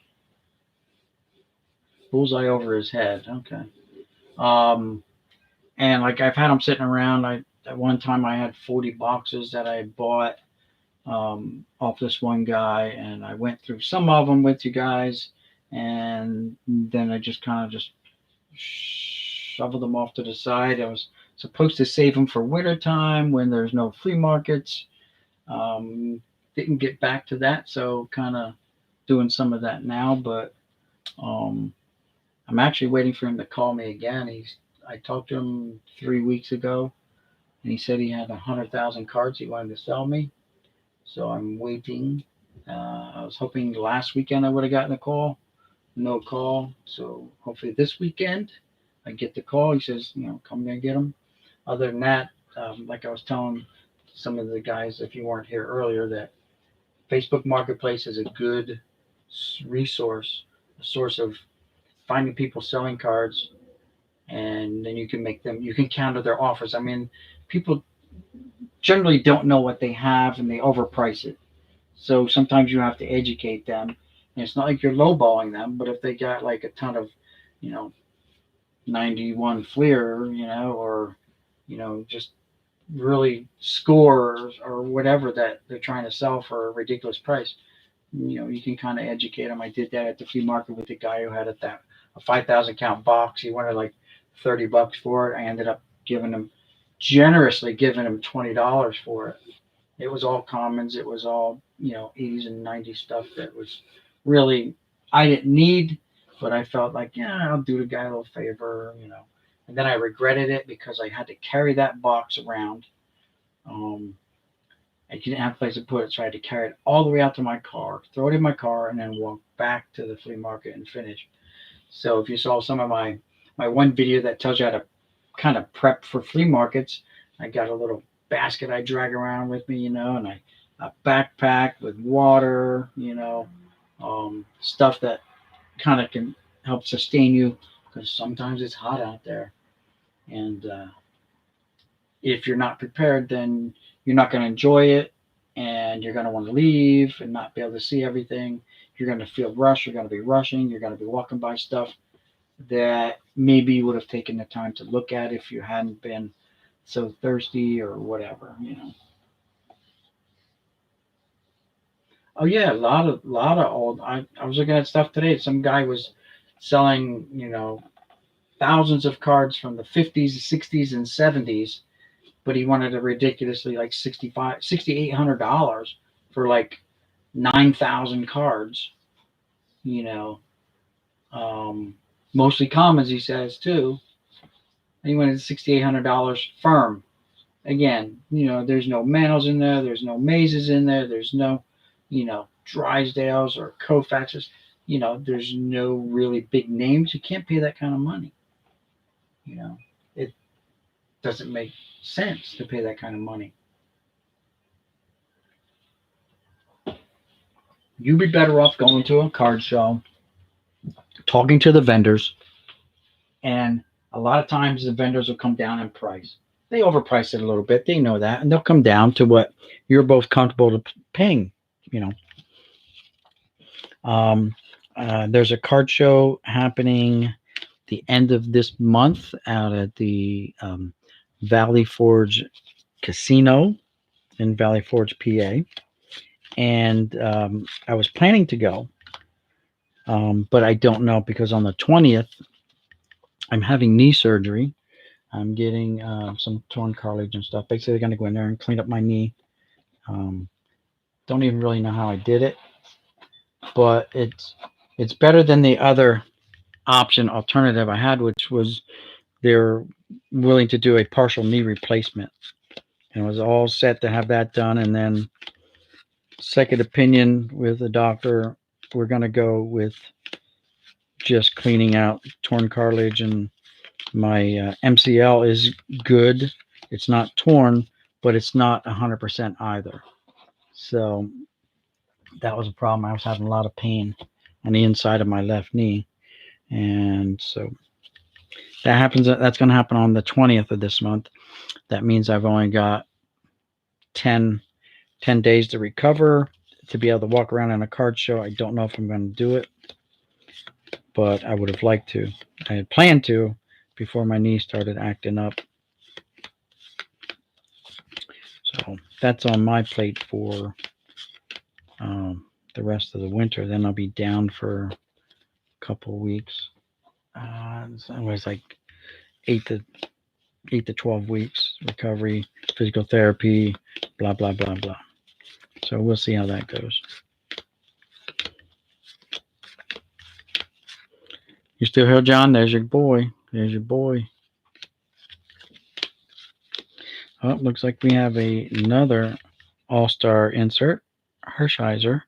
Bullseye over his head. Okay. And like I've had them sitting around. At one time I had 40 boxes that I bought off this one guy, and I went through some of them with you guys, and then I just kind of just shoveled them off to the side. I was supposed to save them for winter time when there's no flea markets. Didn't get back to that, so kind of doing some of that now, but I'm actually waiting for him to call me again. I talked to him 3 weeks ago, and he said he had 100,000 cards he wanted to sell me. So I'm waiting. I was hoping last weekend I would have gotten a call. No call. So hopefully this weekend I get the call. He says, come and get them. Other than that, like I was telling some of the guys, if you weren't here earlier, that Facebook Marketplace is a good resource, a source of finding people selling cards, and then you can counter their offers. I mean, people generally don't know what they have and they overprice it. So sometimes you have to educate them. And it's not like you're lowballing them, but if they got like a ton of, 91 Fleer, or, just really scores or whatever that they're trying to sell for a ridiculous price, you can kind of educate them. I did that at the flea market with the guy who had a 5,000 count box. He wanted like $30 for it. I ended up generously giving him $20 for it. It was all commons. It was all, 80s and 90s stuff that was really, I didn't need, but I felt like, I'll do the guy a little favor, And then I regretted it because I had to carry that box around. I didn't have a place to put it, so I had to carry it all the way out to my car, throw it in my car, and then walk back to the flea market and finish. So if you saw some of my one video that tells you how to kind of prep for flea markets, I got a little basket I drag around with me, and a backpack with water, stuff that kind of can help sustain you, because sometimes it's hot out there. And if you're not prepared, then you're not going to enjoy it, and you're going to want to leave and not be able to see everything. You're going to feel rushed. You're going to be rushing. You're going to be walking by stuff that maybe you would have taken the time to look at if you hadn't been so thirsty or whatever, Oh yeah, a lot of old. I was looking at stuff today. Some guy was selling, thousands of cards from the 50s, 60s, and 70s, but he wanted a ridiculously like $6,800 for like 9,000 cards. Mostly commons, he says too. And he wanted $6,800 firm. Again, there's no Manos in there, there's no Mazes in there, there's no, Drysdales or Koufaxes. There's no really big names. You can't pay that kind of money. It doesn't make sense to pay that kind of money. You'd be better off going to a card show, talking to the vendors, and a lot of times the vendors will come down in price. They overprice it a little bit. They know that, and they'll come down to what you're both comfortable to paying you know. There's a card show happening the end of this month out at the Valley Forge Casino in Valley Forge, PA. And I was planning to go, but I don't know because on the 20th, I'm having knee surgery. I'm getting some torn cartilage and stuff. Basically, they're going to go in there and clean up my knee. Don't even really know how I did it, but it's better than the other alternative I had, which was they're willing to do a partial knee replacement. And it was all set to have that done. And then second opinion with the doctor, we're going to go with just cleaning out torn cartilage, and my MCL is good. It's not torn, but it's not 100% either. So that was a problem. I was having a lot of pain on the inside of my left knee. And so that's going to happen on the 20th of this month. That means I've only got 10 days to recover to be able to walk around in a card show. I don't know if I'm going to do it, but I would have liked to. I had planned to before my knee started acting up. So that's on my plate for the rest of the winter. Then I'll be down for a couple of weeks. So it was like 8 to 12 weeks recovery, physical therapy, blah blah blah blah. So we'll see how that goes. You still here, John? There's your boy. There's your boy. Oh, looks like we have another all-star insert, Hershiser.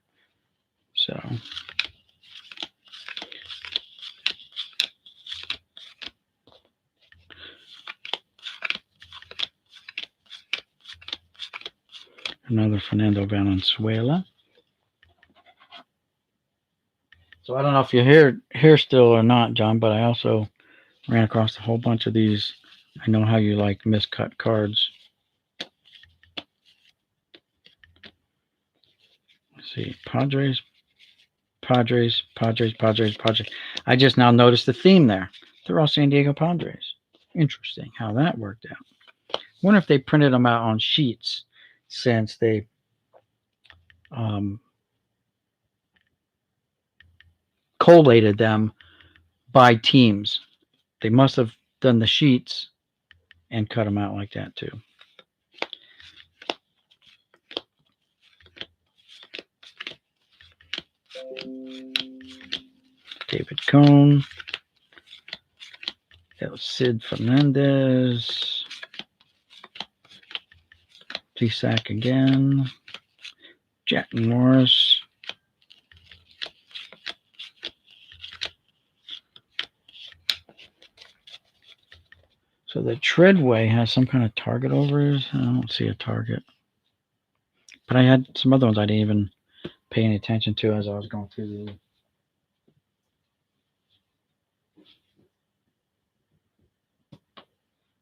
So another Fernando Valenzuela. So I don't know if you're here still or not, John, but I also ran across a whole bunch of these. I know how you like miscut cards. Let's see, Padres. I just now noticed the theme there. They're all San Diego Padres. Interesting how that worked out. I wonder if they printed them out on sheets since they collated them by teams. They must have done the sheets and cut them out like that too. David Cone. That was Sid Fernandez. T-Sack again. Jack Morris. So the Treadway has some kind of target over it. I don't see a target. But I had some other ones I didn't even pay any attention to as I was going through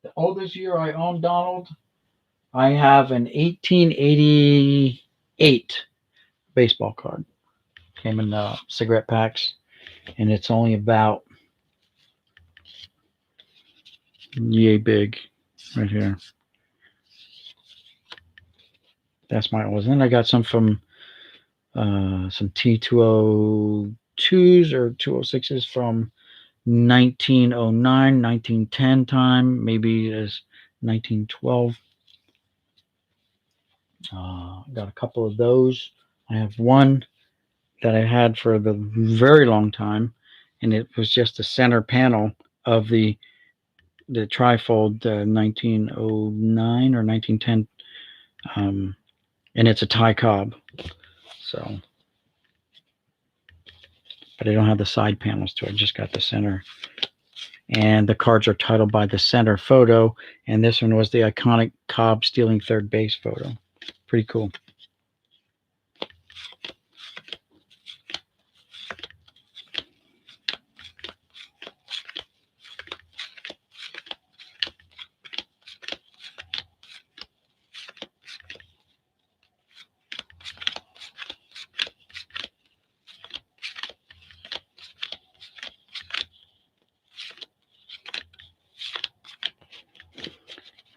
the oldest year I own Donald, I have an 1888 baseball card. Came in cigarette packs, and it's only about yay big right here. That's my oldest. Then I got some from some T202s or 206s from 1909, 1910 time, maybe as 1912. Got a couple of those. I have one that I had for the very long time, and it was just the center panel of the trifold 1909 or 1910, and it's a Ty Cobb. So, but I don't have the side panels to it. I just got the center. And the cards are titled by the center photo, and this one was the iconic Cobb stealing third base photo. Pretty cool.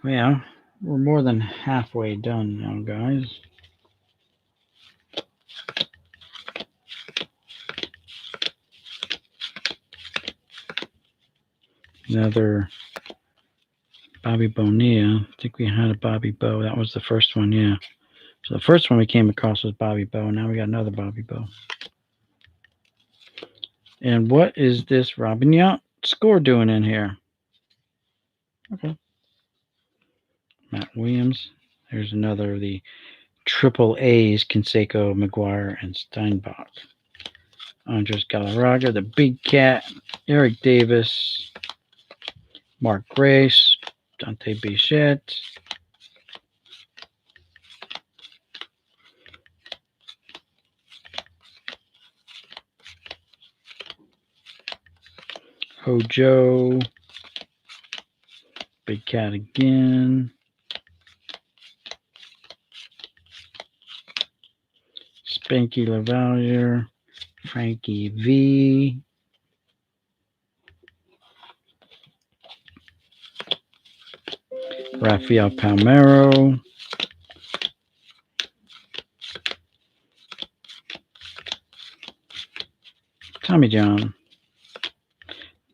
Well, we're more than halfway done now, guys. Another Bobby Bonilla. I think we had a Bobby Bow. That was the first one, yeah. So the first one we came across was Bobby Bow. Now we got another Bobby Bow. And what is this Robin Yount score doing in here? Okay. Matt Williams. There's another of the triple A's, Canseco, McGuire, and Steinbach. Andres Galarraga, the Big Cat, Eric Davis, Mark Grace, Dante Bichette, Hojo, Big Cat again, Spanky Lavalier, Frankie V, Rafael Palmeiro, Tommy John,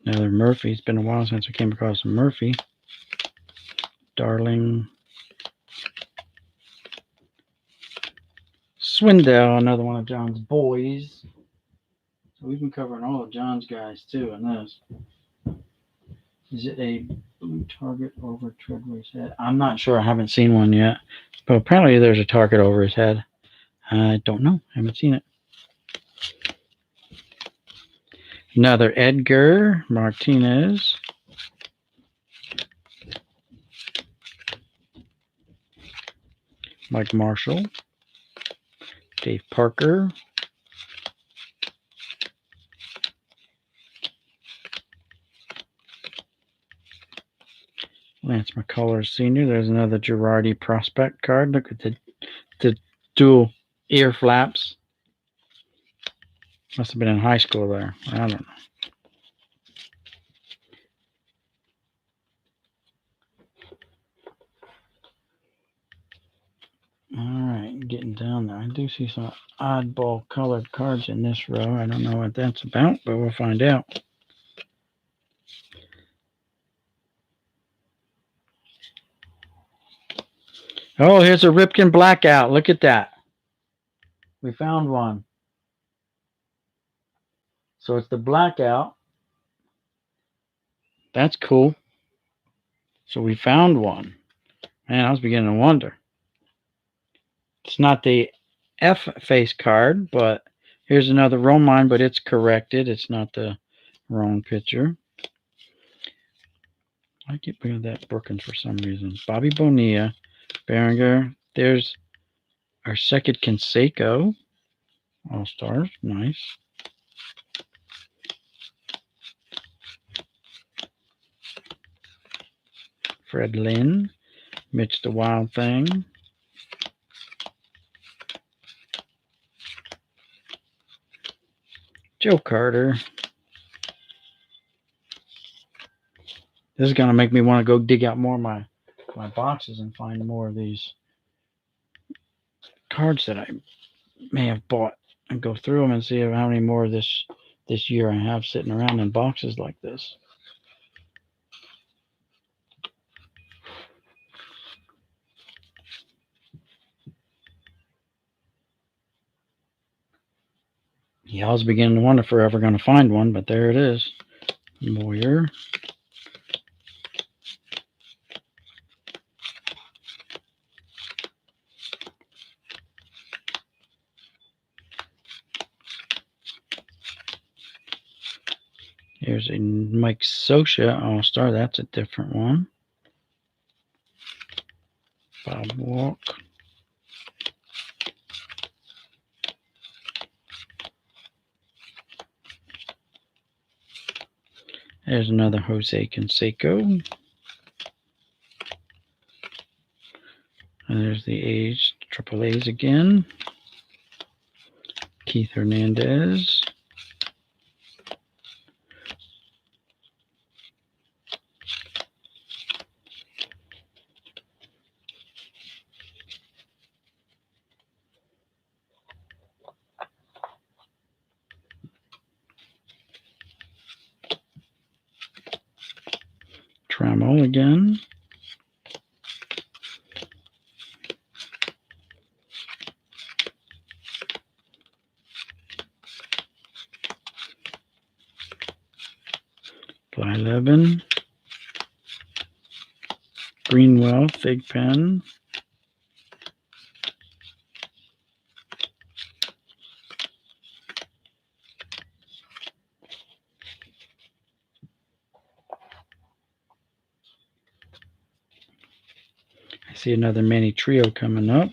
another Murphy. It's been a while since we came across a Murphy. Darling, Swindell, another one of John's boys. So we've been covering all of John's guys too in this. Is it a blue target over Treadway's head? I'm not sure. I haven't seen one yet. But apparently there's a target over his head. I don't know. I haven't seen it. Another Edgar Martinez. Mike Marshall. Dave Parker. Lance McCullers Sr. There's another Girardi prospect card. Look at the dual ear flaps. Must have been in high school there. I don't know. Alright, getting down there. I do see some oddball colored cards in this row. I don't know what that's about, but we'll find out. Oh, here's a Ripken Blackout. Look at that. We found one. So it's the Blackout. That's cool. So we found one. Man, I was beginning to wonder. It's not the F face card, but here's another Romine, but it's corrected. It's not the wrong picture. I keep bringing that Brookins for some reason. Bobby Bonilla, Behringer. There's our second Canseco. All-Stars. Nice. Fred Lynn. Mitch the Wild Thing. Joe Carter. This is going to make me want to go dig out more of my boxes and find more of these cards that I may have bought and go through them and see how many more this year I have sitting around in boxes like this. Yeah, I was beginning to wonder if we're ever going to find one, but there it is. Moyer. Here's a Mike Scioscia All-Star. That's a different one. Bob Walk. There's another Jose Canseco. And there's the A's, Triple A's again. Keith Hernandez. Trammell again. Blyleven. Greenwell, Fig Pen. I see another mini trio coming up.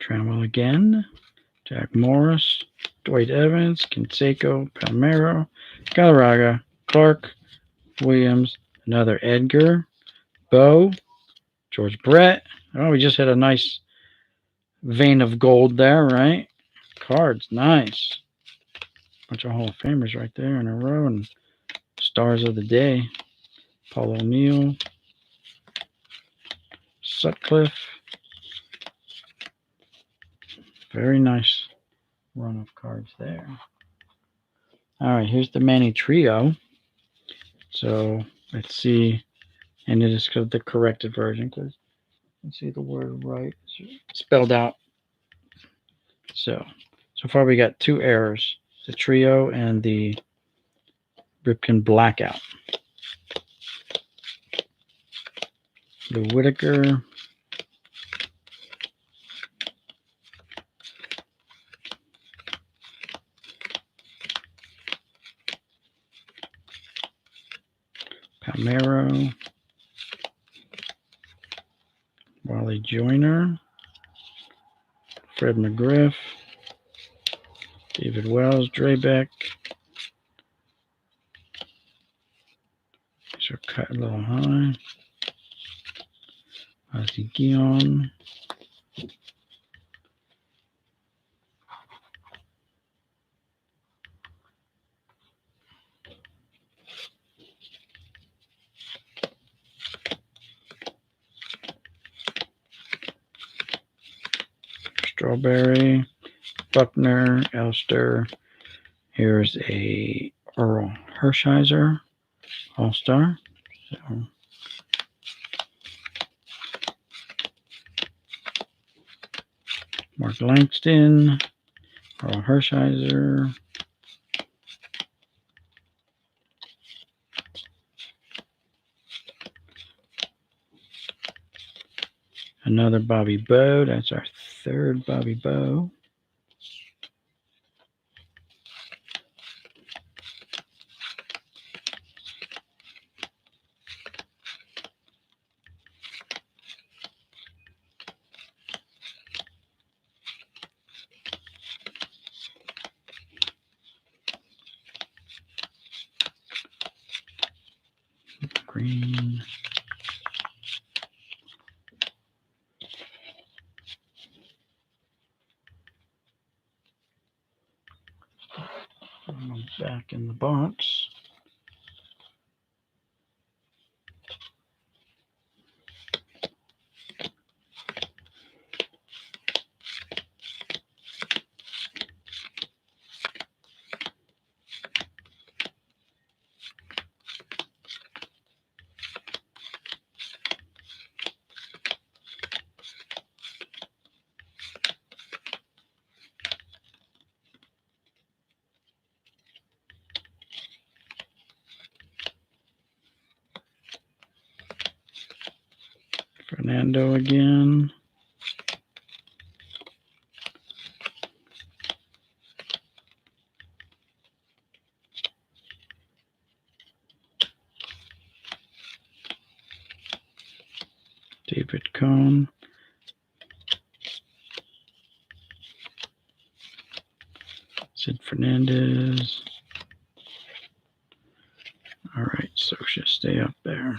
Trammell again. Jack Morris, Dwight Evans, Canseco, Palmero, Galarraga, Clark, Williams, another Edgar, Bo, George Brett. Oh, we just had a nice vein of gold there, right? Cards, nice. Bunch of Hall of Famers right there in a row, and stars of the day. Paul O'Neill, Sutcliffe. Very nice run of cards there. All right, here's the Manny Trio. So let's see, and it is the corrected version because let's see the word right spelled out. So far we got 2 errors: the Trio and the Ripken Blackout. The Whitaker. Palmero. Wally Joyner. Fred McGriff. David Wells. Drebeck. These are cut a little high. Ozzie Guion. Strawberry, Buckner, Elster. Here's a Earl Hershiser, All-Star. So, Mark Langston, Earl Hershiser. Another Bobby Bowe. That's our 3rd Bobby Bowe. Green. Back in the box. Fernando again. David Cohn. Sid Fernandez. All right, so just stay up there.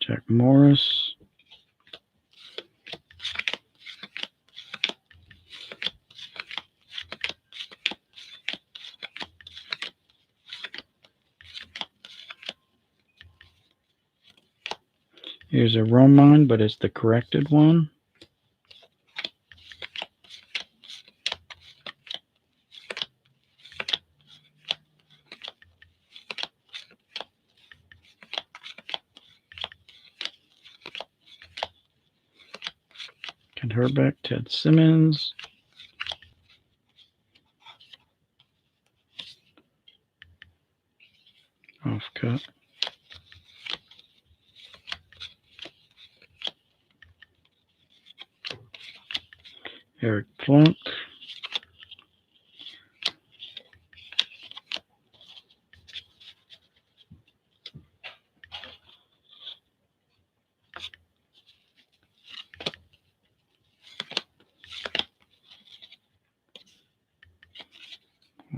Jack Morris. Here's a Roman, but it's the corrected one. Ken Herbeck, Ted Simmons. Off cut. Eric Plunk.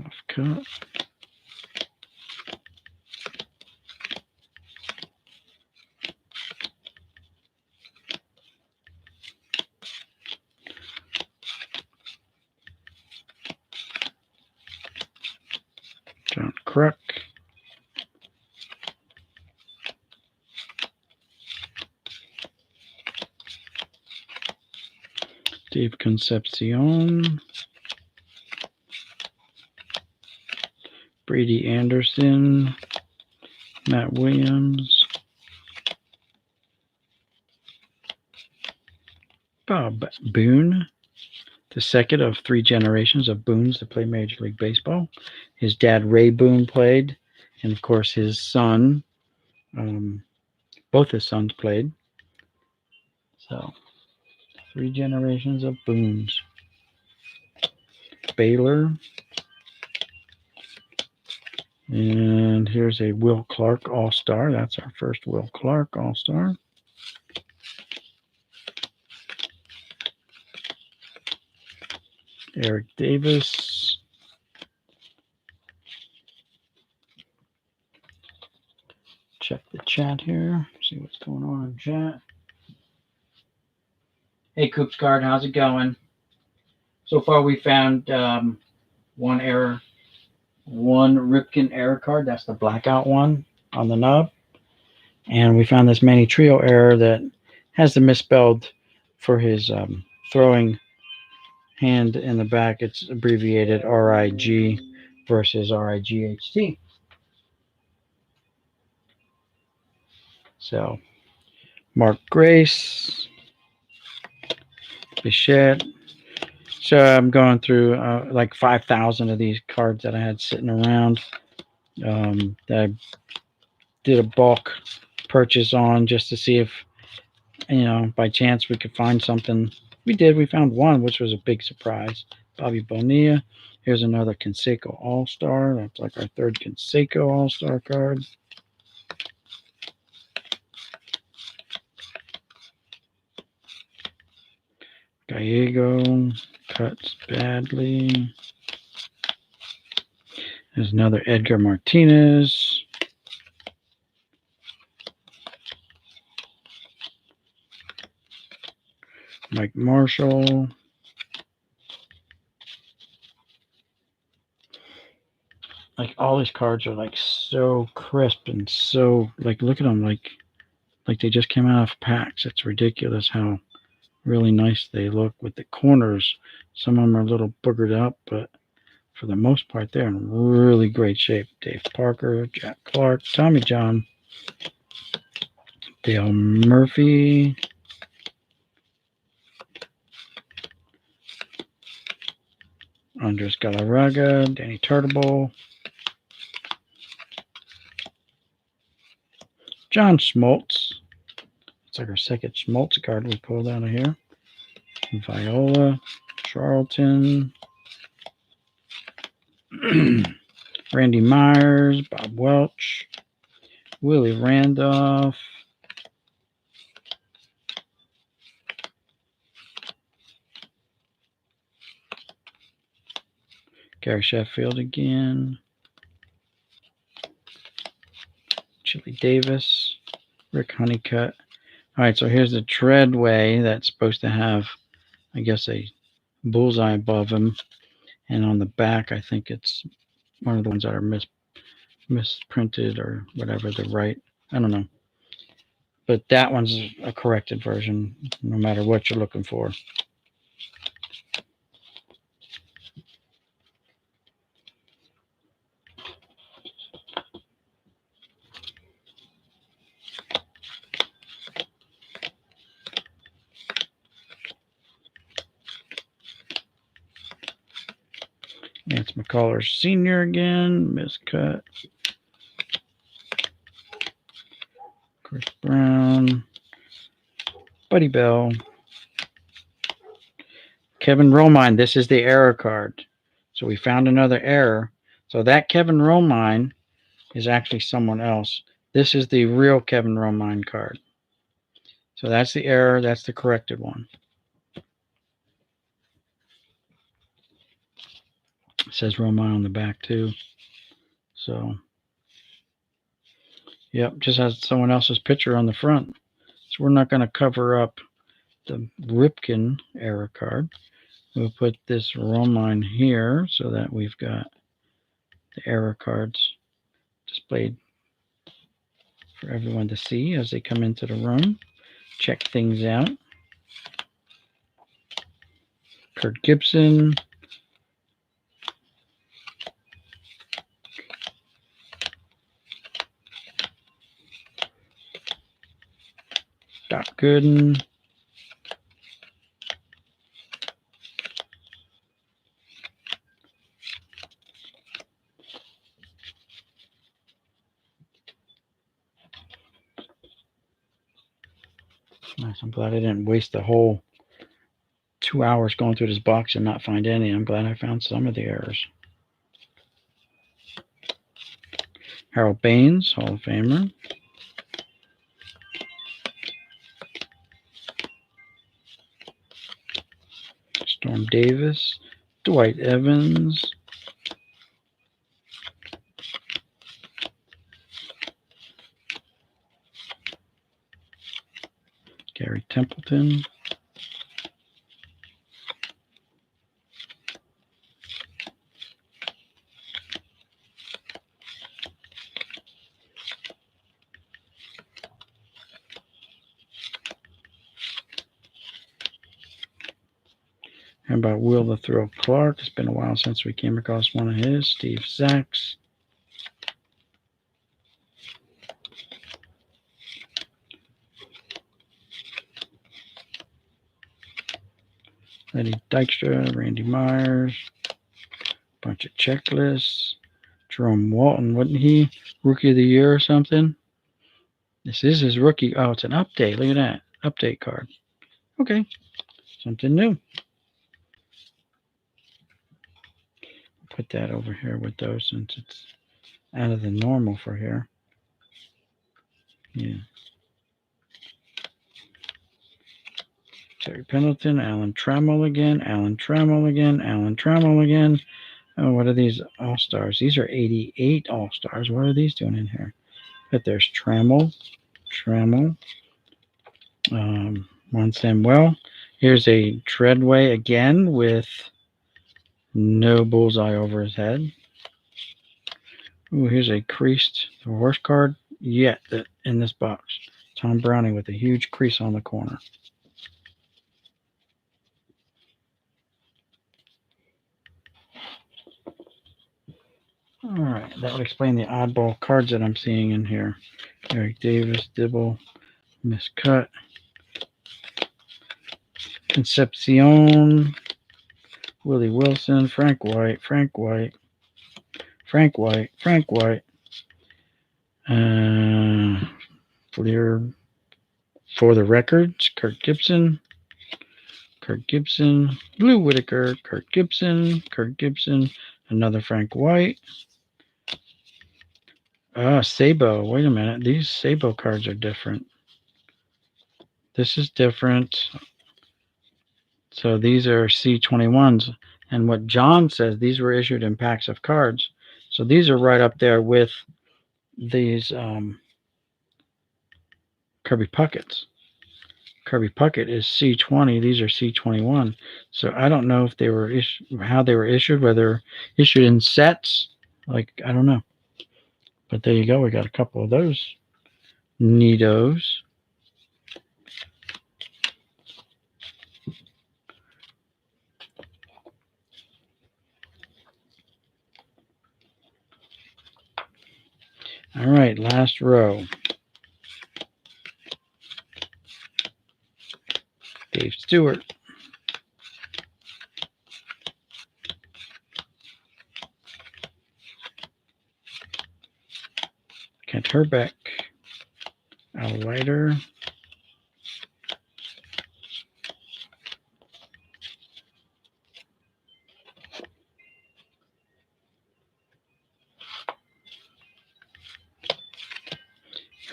Off cut. John Kruk. Dave Concepcion. Brady Anderson. Matt Williams. Bob Boone, the second of three generations of Boones to play Major League Baseball. His dad, Ray Boone, played, and of course his son, both his sons played. So, three generations of Boones. Baylor. And here's a Will Clark All-Star. That's our first Will Clark All-Star. Eric Davis. Check the chat here. See what's going on in chat. Hey, Coops Guard, how's it going? So far, we found one error, one Ripken error card. That's the blackout one on the nub. And we found this Manny Trio error that has the misspelled for his throwing hand in the back. It's abbreviated RIG versus RIGHT. So, Mark Grace, Bichette. So I'm going through like 5,000 of these cards that I had sitting around that I did a bulk purchase on just to see if, by chance we could find something. We did. We found one, which was a big surprise. Bobby Bonilla. Here's another Canseco All-Star. That's like our third Canseco All-Star card. Gallego cuts badly. There's another Edgar Martinez. Mike Marshall. Like all these cards are like so crisp and so like look at them like they just came out of packs. It's ridiculous how really nice they look with the corners. Some of them are a little boogered up, but for the most part, they're in really great shape. Dave Parker, Jack Clark, Tommy John, Dale Murphy, Andres Galarraga, Danny Turtable, John Schmaltz. It's like our second Schmaltz card we pulled out of here. Viola, Charlton, Randy Myers, Bob Welch, Willie Randolph, Gary Sheffield again, Chili Davis, Rick Honeycutt. All right, so here's the Treadway that's supposed to have, I guess, a bullseye above him. And on the back, I think it's one of the ones that are misprinted or whatever, the right. I don't know. but that one's a corrected version, no matter what you're looking for. Lance McCullers Sr. again, miscut. Chris Brown, Buddy Bell, Kevin Romine. This is the error card. So we found another error. So that Kevin Romine is actually someone else. This is the real Kevin Romine card. So that's the error. That's the corrected one. It says Romine on the back too. So, yep, just has someone else's picture on the front. So we're not going to cover up the Ripken error card. We'll put this Romine here so that we've got the error cards displayed for everyone to see as they come into the room, check things out. Kurt Gibson, Doc Gooden, nice. I'm glad I didn't waste the whole 2 hours going through this box and not find any. I'm glad I found some of the errors. Harold Baines, Hall of Famer. Storm Davis, Dwight Evans, Gary Templeton, how about Will the Thrill Clark? It's been a while since we came across one of his. Steve Sachs. Eddie Dykstra, Randy Myers. Bunch of checklists. Jerome Walton, wasn't he Rookie of the Year or something? This is his rookie. Oh, it's an update. Look at that. Update card. Okay. Something new. Put that over here with those since it's out of the normal for here. Yeah. Terry Pendleton, Alan Trammell again, Alan Trammell again, Alan Trammell again. Oh, what are these All-Stars? These are 88 All-Stars. What are these doing in here? But there's Trammell. Ron Samuel. Here's a Treadway again with no bullseye over his head. Ooh, here's a creased horse card yet in this box. Tom Browning with a huge crease on the corner. All right, that would explain the oddball cards that I'm seeing in here. Eric Davis, Dibble, miscut. Concepcion, Willie Wilson, Frank White, for the records, Kurt Gibson, Lou Whitaker, Kurt Gibson, another Frank White. Sabo. Wait a minute. These Sabo cards are different. This is different. So these are C21s. And what John says, these were issued in packs of cards. So these are right up there with these Kirby Pucketts. Kirby Puckett is C20. These are C21. So I don't know if they were how they were issued, whether issued in sets. Like, I don't know. But there you go. We got a couple of those neatos. All right, last row. Dave Stewart. Kent Herbeck. Alot.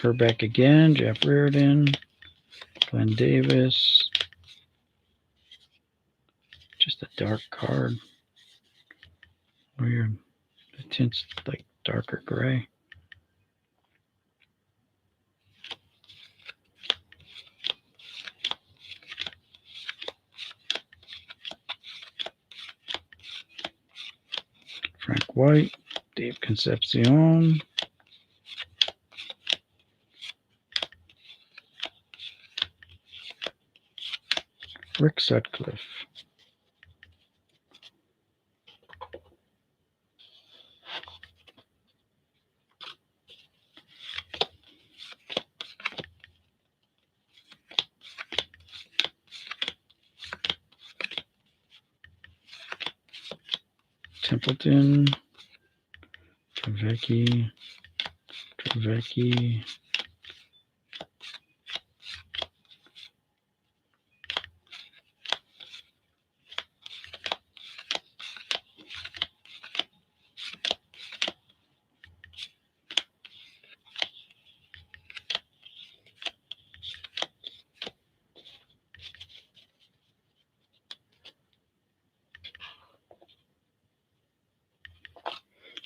Herbeck again. Jeff Reardon. Glenn Davis. Just a dark card. Weird. The tint's like darker gray. Frank White. Dave Concepcion. Rick Sutcliffe. Templeton. Trevecki.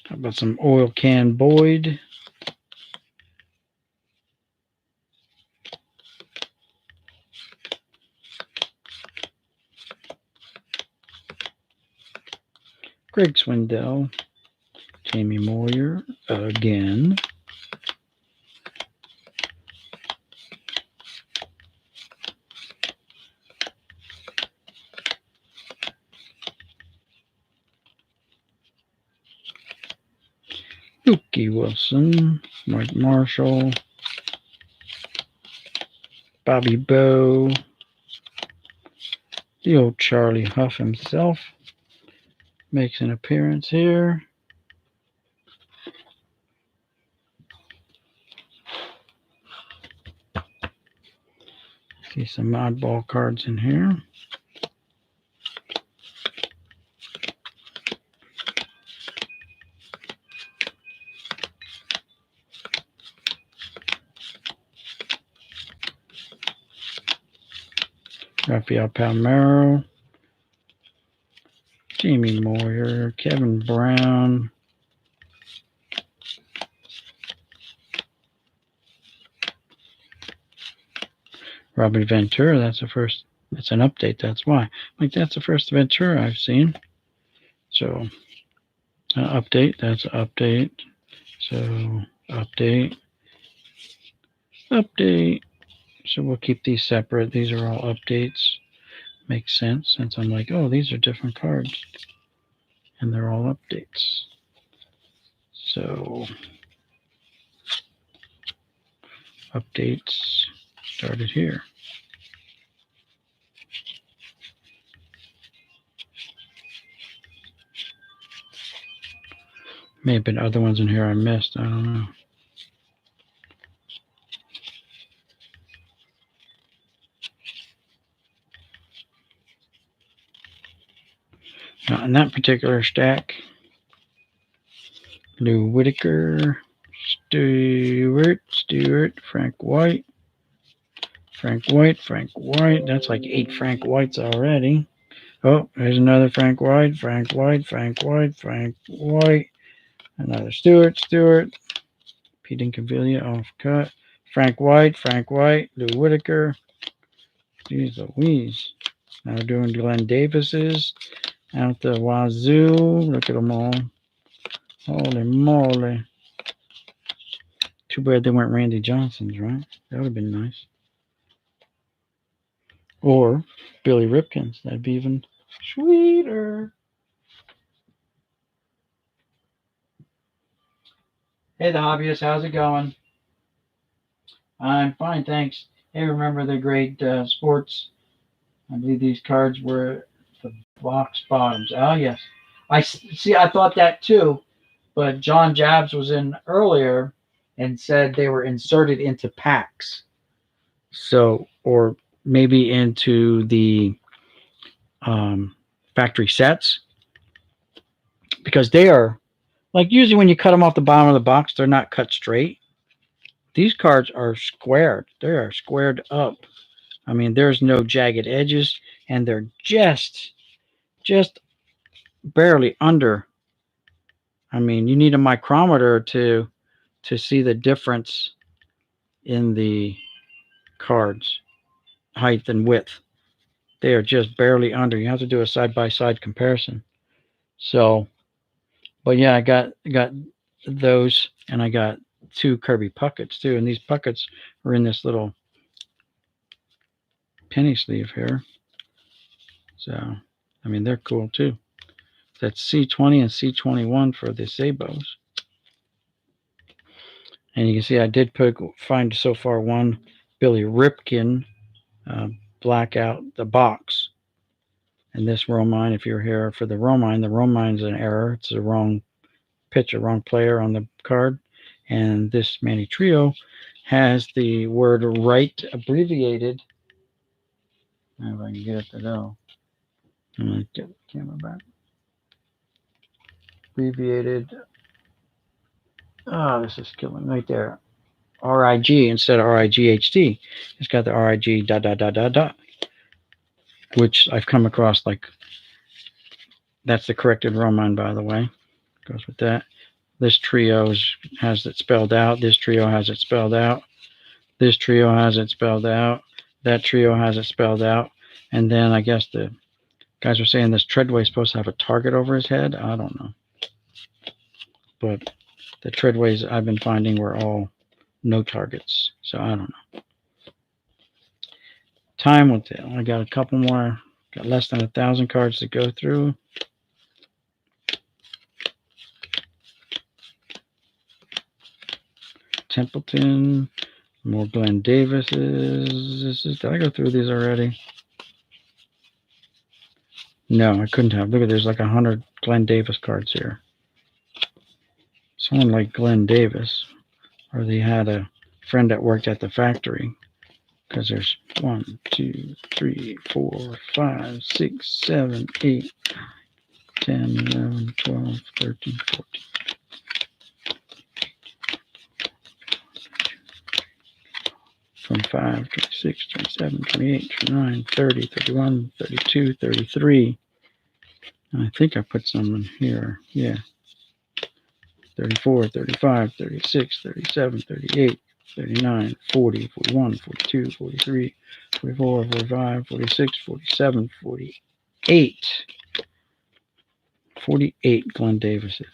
How about some oil can Boyd? Greg Swindell. Jamie Moyer again. Mookie Wilson. Mike Marshall. Bobby Bowe. The old Charlie Huff himself makes an appearance here. See some oddball cards in here. Rafael Palmeiro. Jamie Moyer. Kevin Brown. Robert Ventura. That's the first. That's an update. That's why. Like, that's the first Ventura I've seen. So, update. That's an update. So, update. So we'll keep these separate. These are all updates. Makes sense since I'm like, oh, these are different cards. And they're all updates. So, updates started here. May have been other ones in here I missed. I don't know. Not in that particular stack. Lou Whitaker, Stewart, Frank White. That's like 8 Frank Whites already. Oh, there's another Frank White. Another Stewart. Pete Incaviglia off cut. Frank White, Lou Whitaker. Jeez Louise. Now we're doing Glenn Davis's. Out the wazoo. Look at them all. Holy moly. Too bad they weren't Randy Johnson's, right? That would have been nice. Or Billy Ripken's. That'd be even sweeter. Hey, the hobbyist, how's it going? I'm fine, thanks. Hey, remember the great sports? I believe these cards were the box bottoms. Oh, yes. See. I thought that too, but John Jabs was in earlier and said they were inserted into packs. So, or maybe into the factory sets because they are like usually when you cut them off the bottom of the box, they're not cut straight. These cards are squared. They are squared up. I mean, there's no jagged edges, and they're just barely under. I mean, you need a micrometer to see the difference in the cards height and width. They are just barely under. You have to do a side by side comparison. So, but yeah, I got those, and I got two Kirby Puckets too, and these Puckets are in this little penny sleeve here. So, I mean, they're cool too. That's C20 and C21 for the Sabos. And you can see I did find so far one Billy Ripken uh, Blackout the box. And this Romine, if you're here for the Romine's an error. It's the wrong pitcher, wrong player on the card. And this Manny Trio has the word right abbreviated. If I can get it to go. I'm going to get the camera back. Abbreviated. Oh, this is killing me right there. RIG instead of RIGHT. It's got the RIG dot dot dot dot dot, which I've come across like that's the corrected Roman, by the way. Goes with that. This trio has it spelled out. This trio has it spelled out. This trio has it spelled out. That trio has it spelled out. And then I guess the guys were saying this Treadway is supposed to have a target over his head. I don't know. But the Treadways I've been finding were all no targets. So I don't know. Time will tell. I got a couple more. Got less than 1,000 cards to go through. Templeton. More Glenn Davises. Did I go through these already? No, I couldn't have. Look at there's like 100 Glenn Davis cards here. Someone like Glenn Davis, or they had a friend that worked at the factory. Because there's 1, 2, 3, 4, 5, 6, 7, 8, 10, 11, 12, 13, 14. From 5, 26, 27, 28, 29, 30, 31, 32, 33. And I think I put some in here. Yeah. 34, 35, 36, 37, 38, 39, 40, 41, 42, 43, 44, 45, 46, 47, 48. 48 Glenn Davises.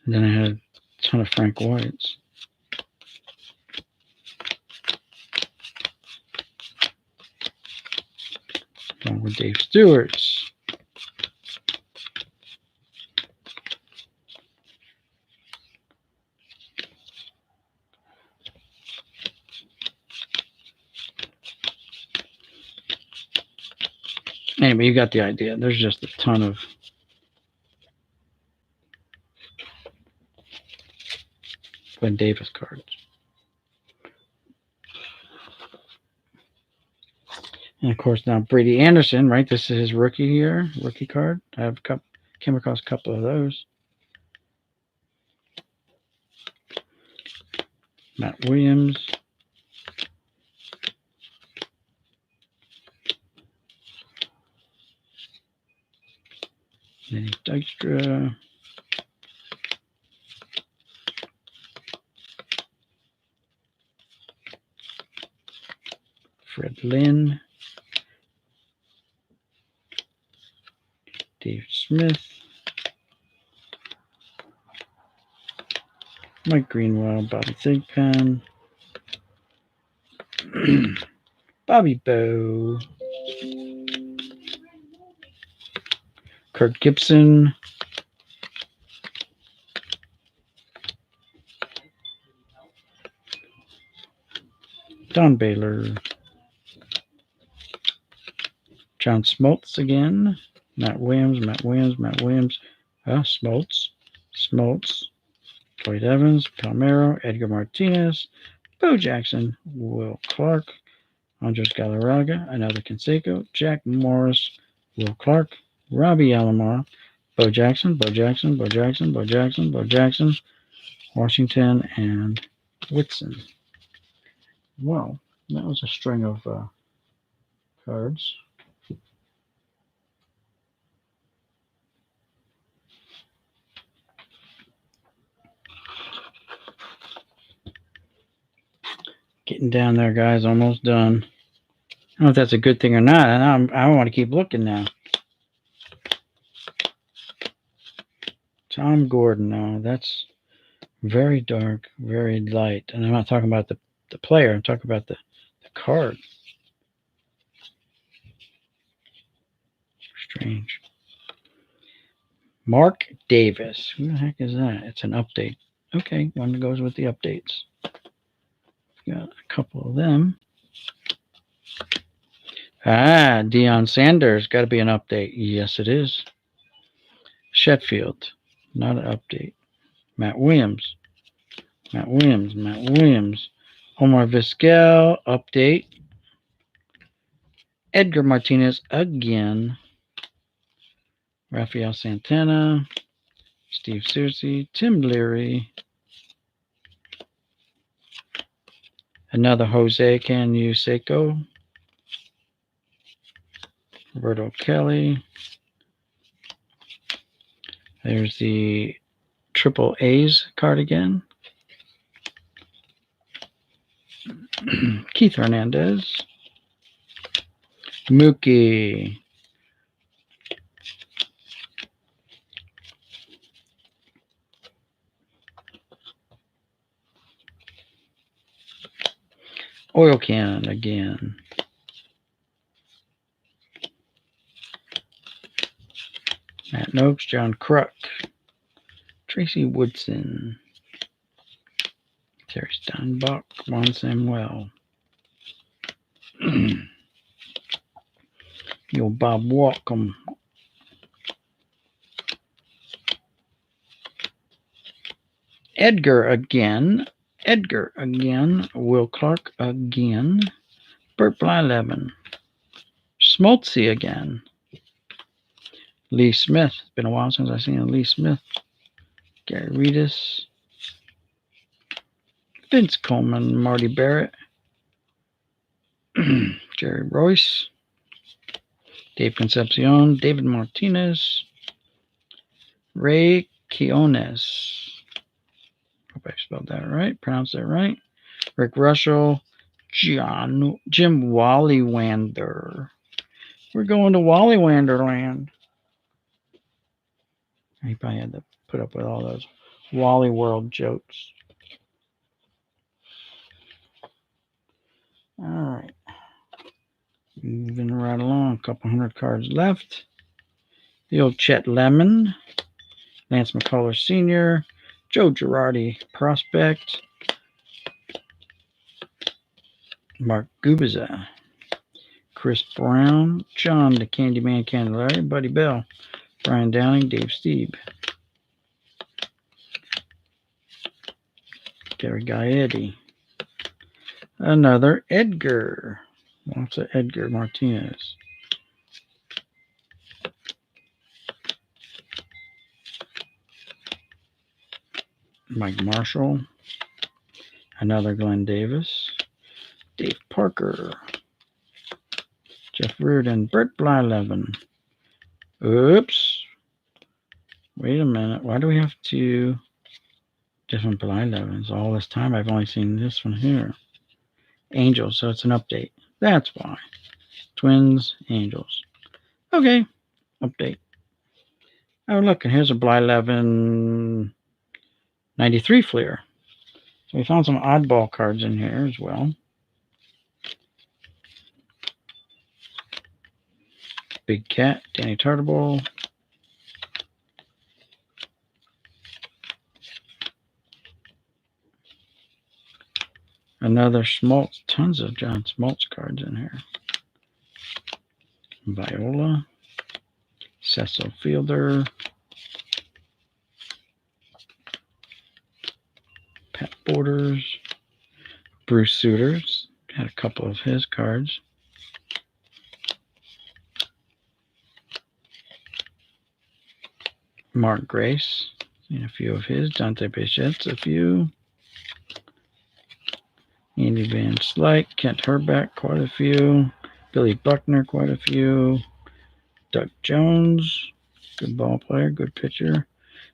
And then I had a ton of Frank Whites. Along with Dave Stewart's. Anyway, you got the idea. There's just a ton of Glenn Davis cards. And of course now Brady Anderson, right? This is his rookie here, rookie card. I have came across a couple of those. Matt Williams. Danny Dykstra. Fred Lynn. Dave Smith. Mike Greenwell, Bobby Thigpen. Bobby Bowe. Kirk Gibson. Don Baylor. John Smoltz again. Matt Williams. Smoltz. Floyd Evans. Palmero. Edgar Martinez. Bo Jackson. Will Clark. Andres Galarraga. Another Canseco. Jack Morris. Will Clark. Robbie Alomar. Bo Jackson. Washington and Whitson. Well, that was a string of cards. Getting down there, guys. Almost done. I don't know if that's a good thing or not. I want to keep looking now. Tom Gordon. No, that's very dark, very light. And I'm not talking about the player. I'm talking about the card. Strange. Mark Davis. Who the heck is that? It's an update. Okay, one that goes with the updates. Got a couple of them. Deion Sanders. Got to be an update. Yes, it is. Sheffield. Not an update. Matt Williams. Omar Vizquel. Update. Edgar Martinez again. Rafael Santana. Steve Searcy. Tim Leary. Another Jose Canseco. Roberto Kelly. There's the Triple A's card again. Keith Hernandez. Mookie. Oil Can again. Matt Noakes, John Kruk. Tracy Woodson. Terry Steinbach, Juan Samuel. Yo, Bob Walcom. Edgar again. Will Clark again. Bert Blyleven. Smoltzy again. Lee Smith. It's been a while since I've seen Lee Smith. Gary Reedus. Vince Coleman. Marty Barrett. Jerry Royce. Dave Concepcion. David Martinez. Ray Quiones. Hope I spelled that right. Pronounced that right. Rick Russell. Jim Wallywander. We're going to Wallywander land. He probably had to put up with all those Wally World jokes. All right. Moving right along. A couple hundred cards left. The old Chet Lemon. Lance McCullers Sr. Joe Girardi Prospect. Mark Gubiza. Chris Brown. John the Candyman Candelaria. Buddy Bell. Brian Downing. Dave Steeb. Gary Gaetti. Another Edgar. Lots of Edgar Martinez. Mike Marshall. Another Glenn Davis. Dave Parker. Jeff Reardon. Bert Blyleven. Oops. Wait a minute. Why do we have two different Blylevens? All this time I've only seen this one here. Angels, so it's an update. That's why. Twins, Angels. Okay. Update. Oh, look, and here's a Blyleven 93 Fleer. So we found some oddball cards in here as well. Big Cat, Danny Tartable. Another Smoltz. Tons of John Smoltz cards in here. Viola. Cecil Fielder. Pat Borders. Bruce Suiters. Had a couple of his cards. Mark Grace. Seen a few of his. Dante Bichette's a few. Andy Van Slyke. Kent Herbeck, quite a few. Billy Buckner, quite a few. Doug Jones. Good ball player, good pitcher.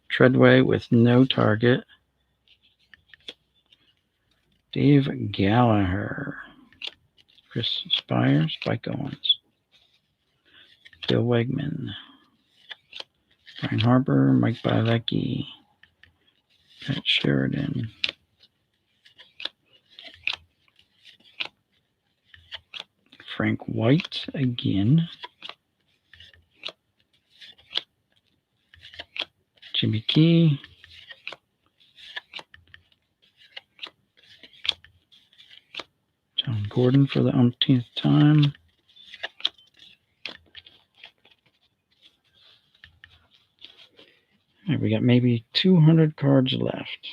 Treadway with no target. Dave Gallagher. Chris Spire, Spike Owens. Bill Wegman. Brian Harper, Mike Bialecki. Pat Sheridan. Frank White again. Jimmy Key. John Gordon for the umpteenth time. All right, we got maybe 200 cards left.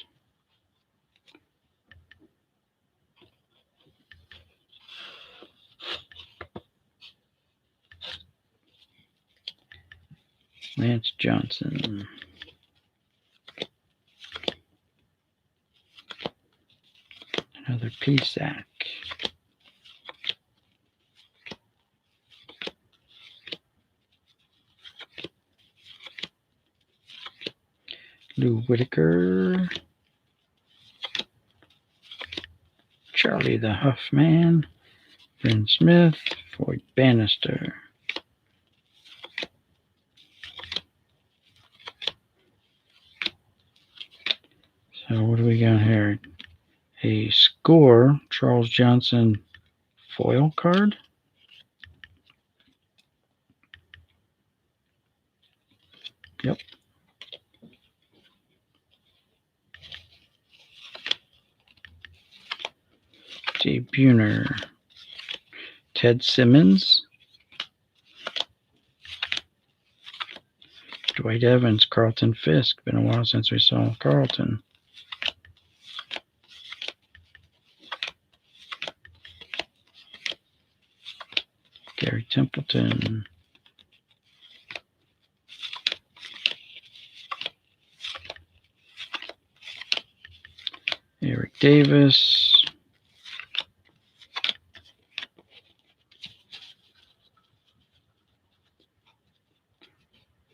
Lance Johnson. Another P-Sack. Lou Whitaker. Charlie the Huffman. Bryn Smith. Floyd Bannister. So what do we got here? A Score Charles Johnson foil card. Yep. Jay Buhner. Ted Simmons. Dwight Evans. Carlton Fisk. Been a while since we saw Carlton. Gary Templeton. Eric Davis.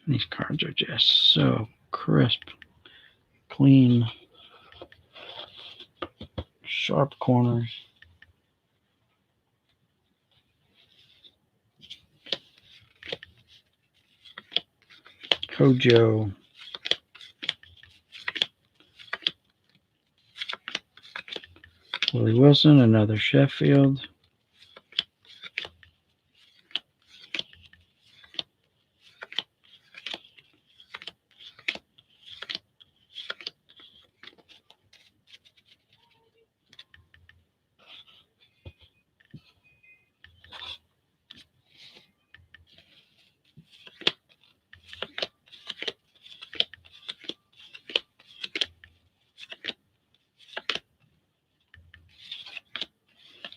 These cards are just so crisp, clean, sharp corners. Kojo. Willie Wilson, another Sheffield.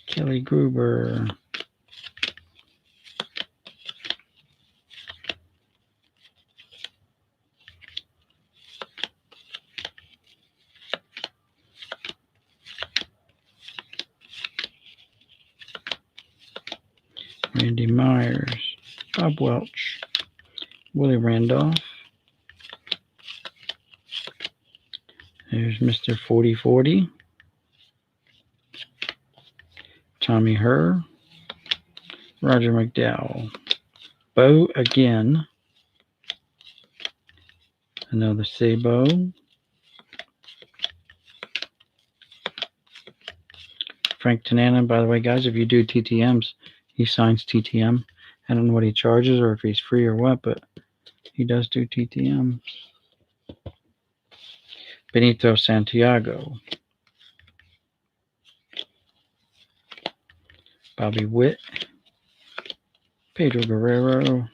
Kelly Gruber. Randy Myers. Bob Welch. Willie Randolph. There's Mr. 4040. Tommy Herr. Roger McDowell. Bo again. Another Sabo. Frank Tanana, by the way, guys, if you do TTMs, he signs TTM. I don't know what he charges or if he's free or what, but he does do TTM. Benito Santiago. Bobby Witt, Pedro Guerrero,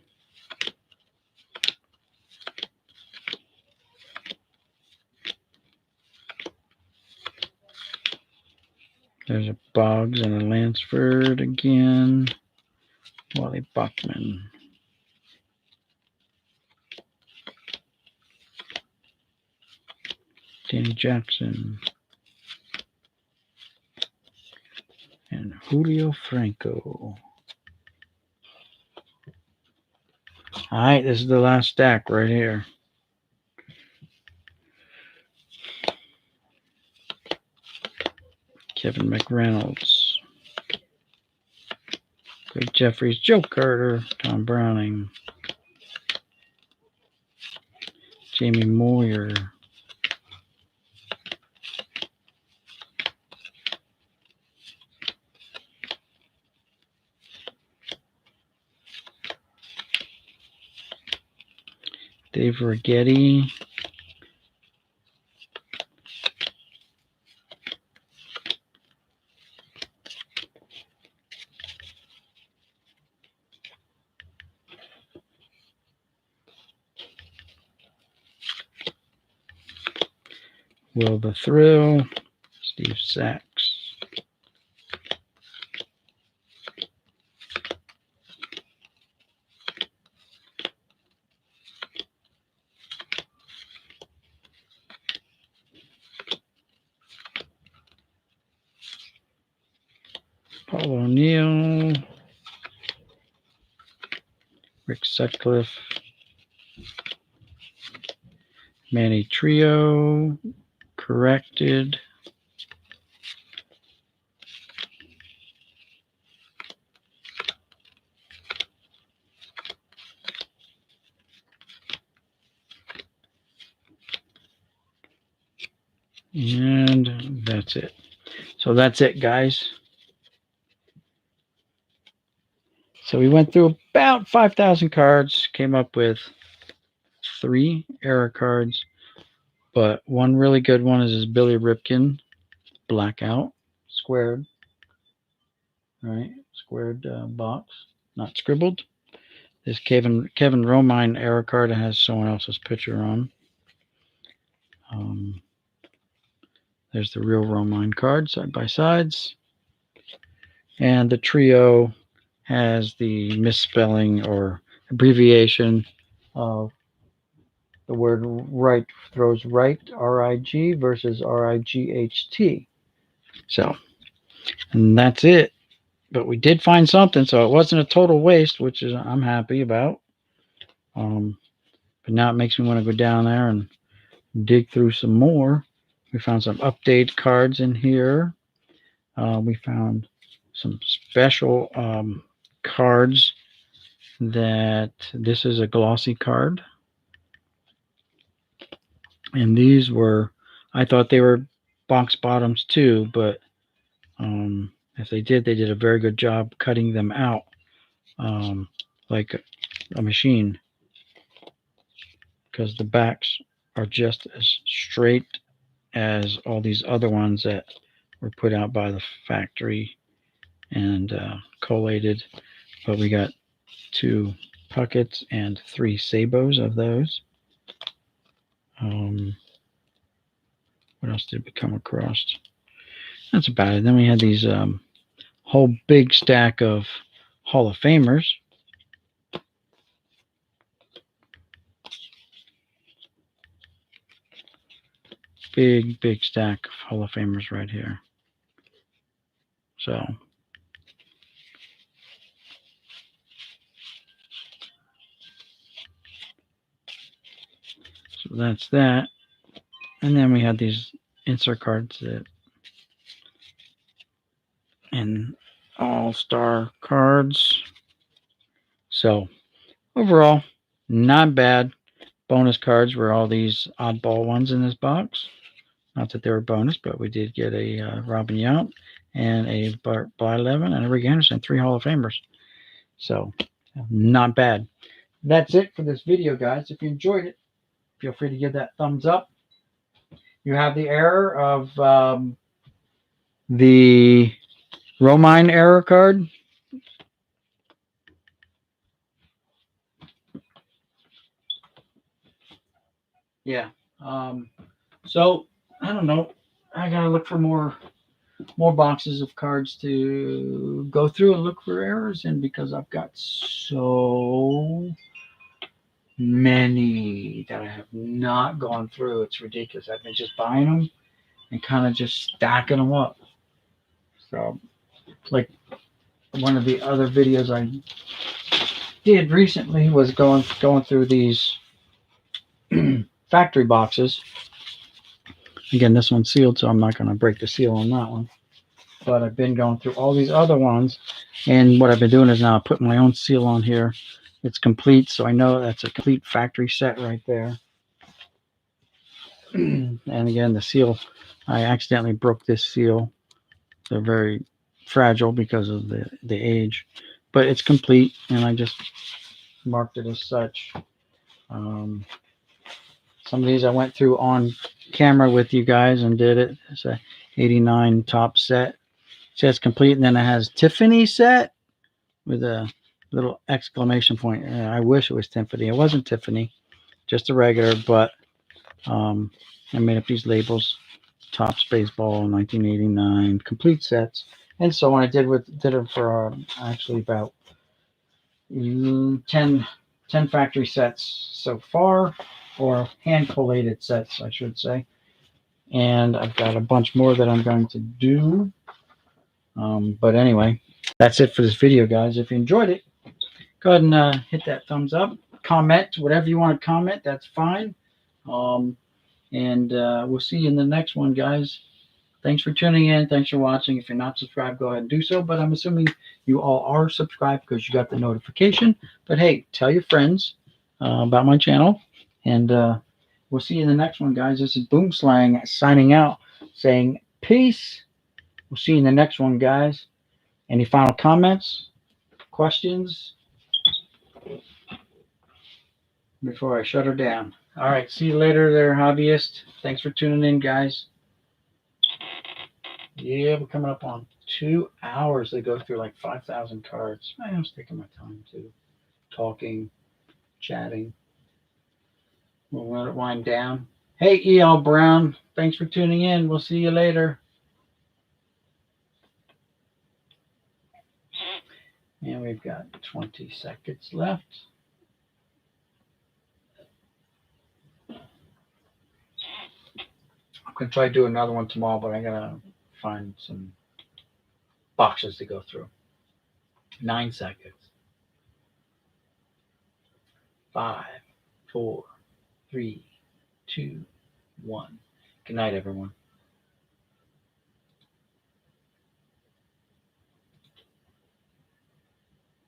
there's a Boggs and a Lansford again, Wally Bachman, Danny Jackson, and Julio Franco. All right, this is the last stack right here. Kevin McReynolds, Greg Jeffries, Joe Carter, Tom Browning, Jamie Moyer, Dave Righetti, Will the Thrill, Steve Sachs, Paul O'Neill, Rick Sutcliffe, Manny Trio, corrected, and that's it. So that's it, guys. So we went through about 5,000 cards, came up with 3 error cards, but one really good one is this Billy Ripken Blackout, squared, right? Squared box, not scribbled. This Kevin Romine error card has someone else's picture on. There's the real Romine card, side by sides. And the trio has the misspelling or abbreviation of the word right throws right, R-I-G versus R-I-G-H-T. So, and that's it. But we did find something, so it wasn't a total waste, which is I'm happy about. But now it makes me want to go down there and dig through some more. We found some update cards in here. We found some special cards that this is a glossy card. And these were, I thought they were box bottoms too, but if they did a very good job cutting them out like a machine, because the backs are just as straight as all these other ones that were put out by the factory and collated. But we got 2 Pucketts and 3 Sabos of those. What else did we come across? That's about it. Then we had these whole big stack of Hall of Famers. Big stack of Hall of Famers right here. So that's that. And then we had these insert cards that and all-star cards. So overall, not bad. Bonus cards were all these oddball ones in this box. Not that they were bonus, but we did get a Robin Yount and a Bart Blyleven and a Rick Anderson, 3 Hall of Famers. So not bad. That's it for this video, guys. If you enjoyed it, feel free to give that thumbs up. You have the error of the Romine error card. Yeah. So I don't know. I gotta look for more boxes of cards to go through and look for errors in, because I've got so many that I have not gone through. It's ridiculous. I've been just buying them and kind of just stacking them up. So, like one of the other videos I did recently was going through these factory boxes. Again, this one's sealed, so I'm not going to break the seal on that one. But I've been going through all these other ones, and what I've been doing is now putting my own seal on here. It's complete, so I know that's a complete factory set right there. And again, the seal, I accidentally broke this seal. They're very fragile because of the age, but it's complete, and I just marked it as such. Um, some of these I went through on camera with you guys and did it. It's a 89 top set. It says complete, and then it has Tiffany set with a little exclamation point. I wish it was Tiffany. It wasn't Tiffany, just a regular, but I made up these labels. Topps Baseball 1989 complete sets, and so on. I did it for actually about 10 factory sets so far, or hand collated sets, I should say. And I've got a bunch more that I'm going to do. But anyway, that's it for this video, guys. If you enjoyed it, go ahead and hit that thumbs up. Comment whatever you want to comment. That's fine. And we'll see you in the next one, guys. Thanks for tuning in. Thanks for watching. If you're not subscribed, go ahead and do so. But I'm assuming you all are subscribed because you got the notification. But hey, tell your friends about my channel. And we'll see you in the next one, guys. This is Boom Slang signing out, saying peace. We'll see you in the next one, guys. Any final comments, questions before I shut her down? All right. See you later there, hobbyist. Thanks for tuning in, guys. Yeah, we're coming up on 2 hours. They go through like 5,000 cards. I was taking my time too, talking, chatting. We'll let it wind down. Hey, E.L. Brown, thanks for tuning in. We'll see you later. And we've got 20 seconds left. I'm going to try to do another one tomorrow, but I got to find some boxes to go through. 9 seconds. 5, 4, 3, 2, 1. Good night, everyone.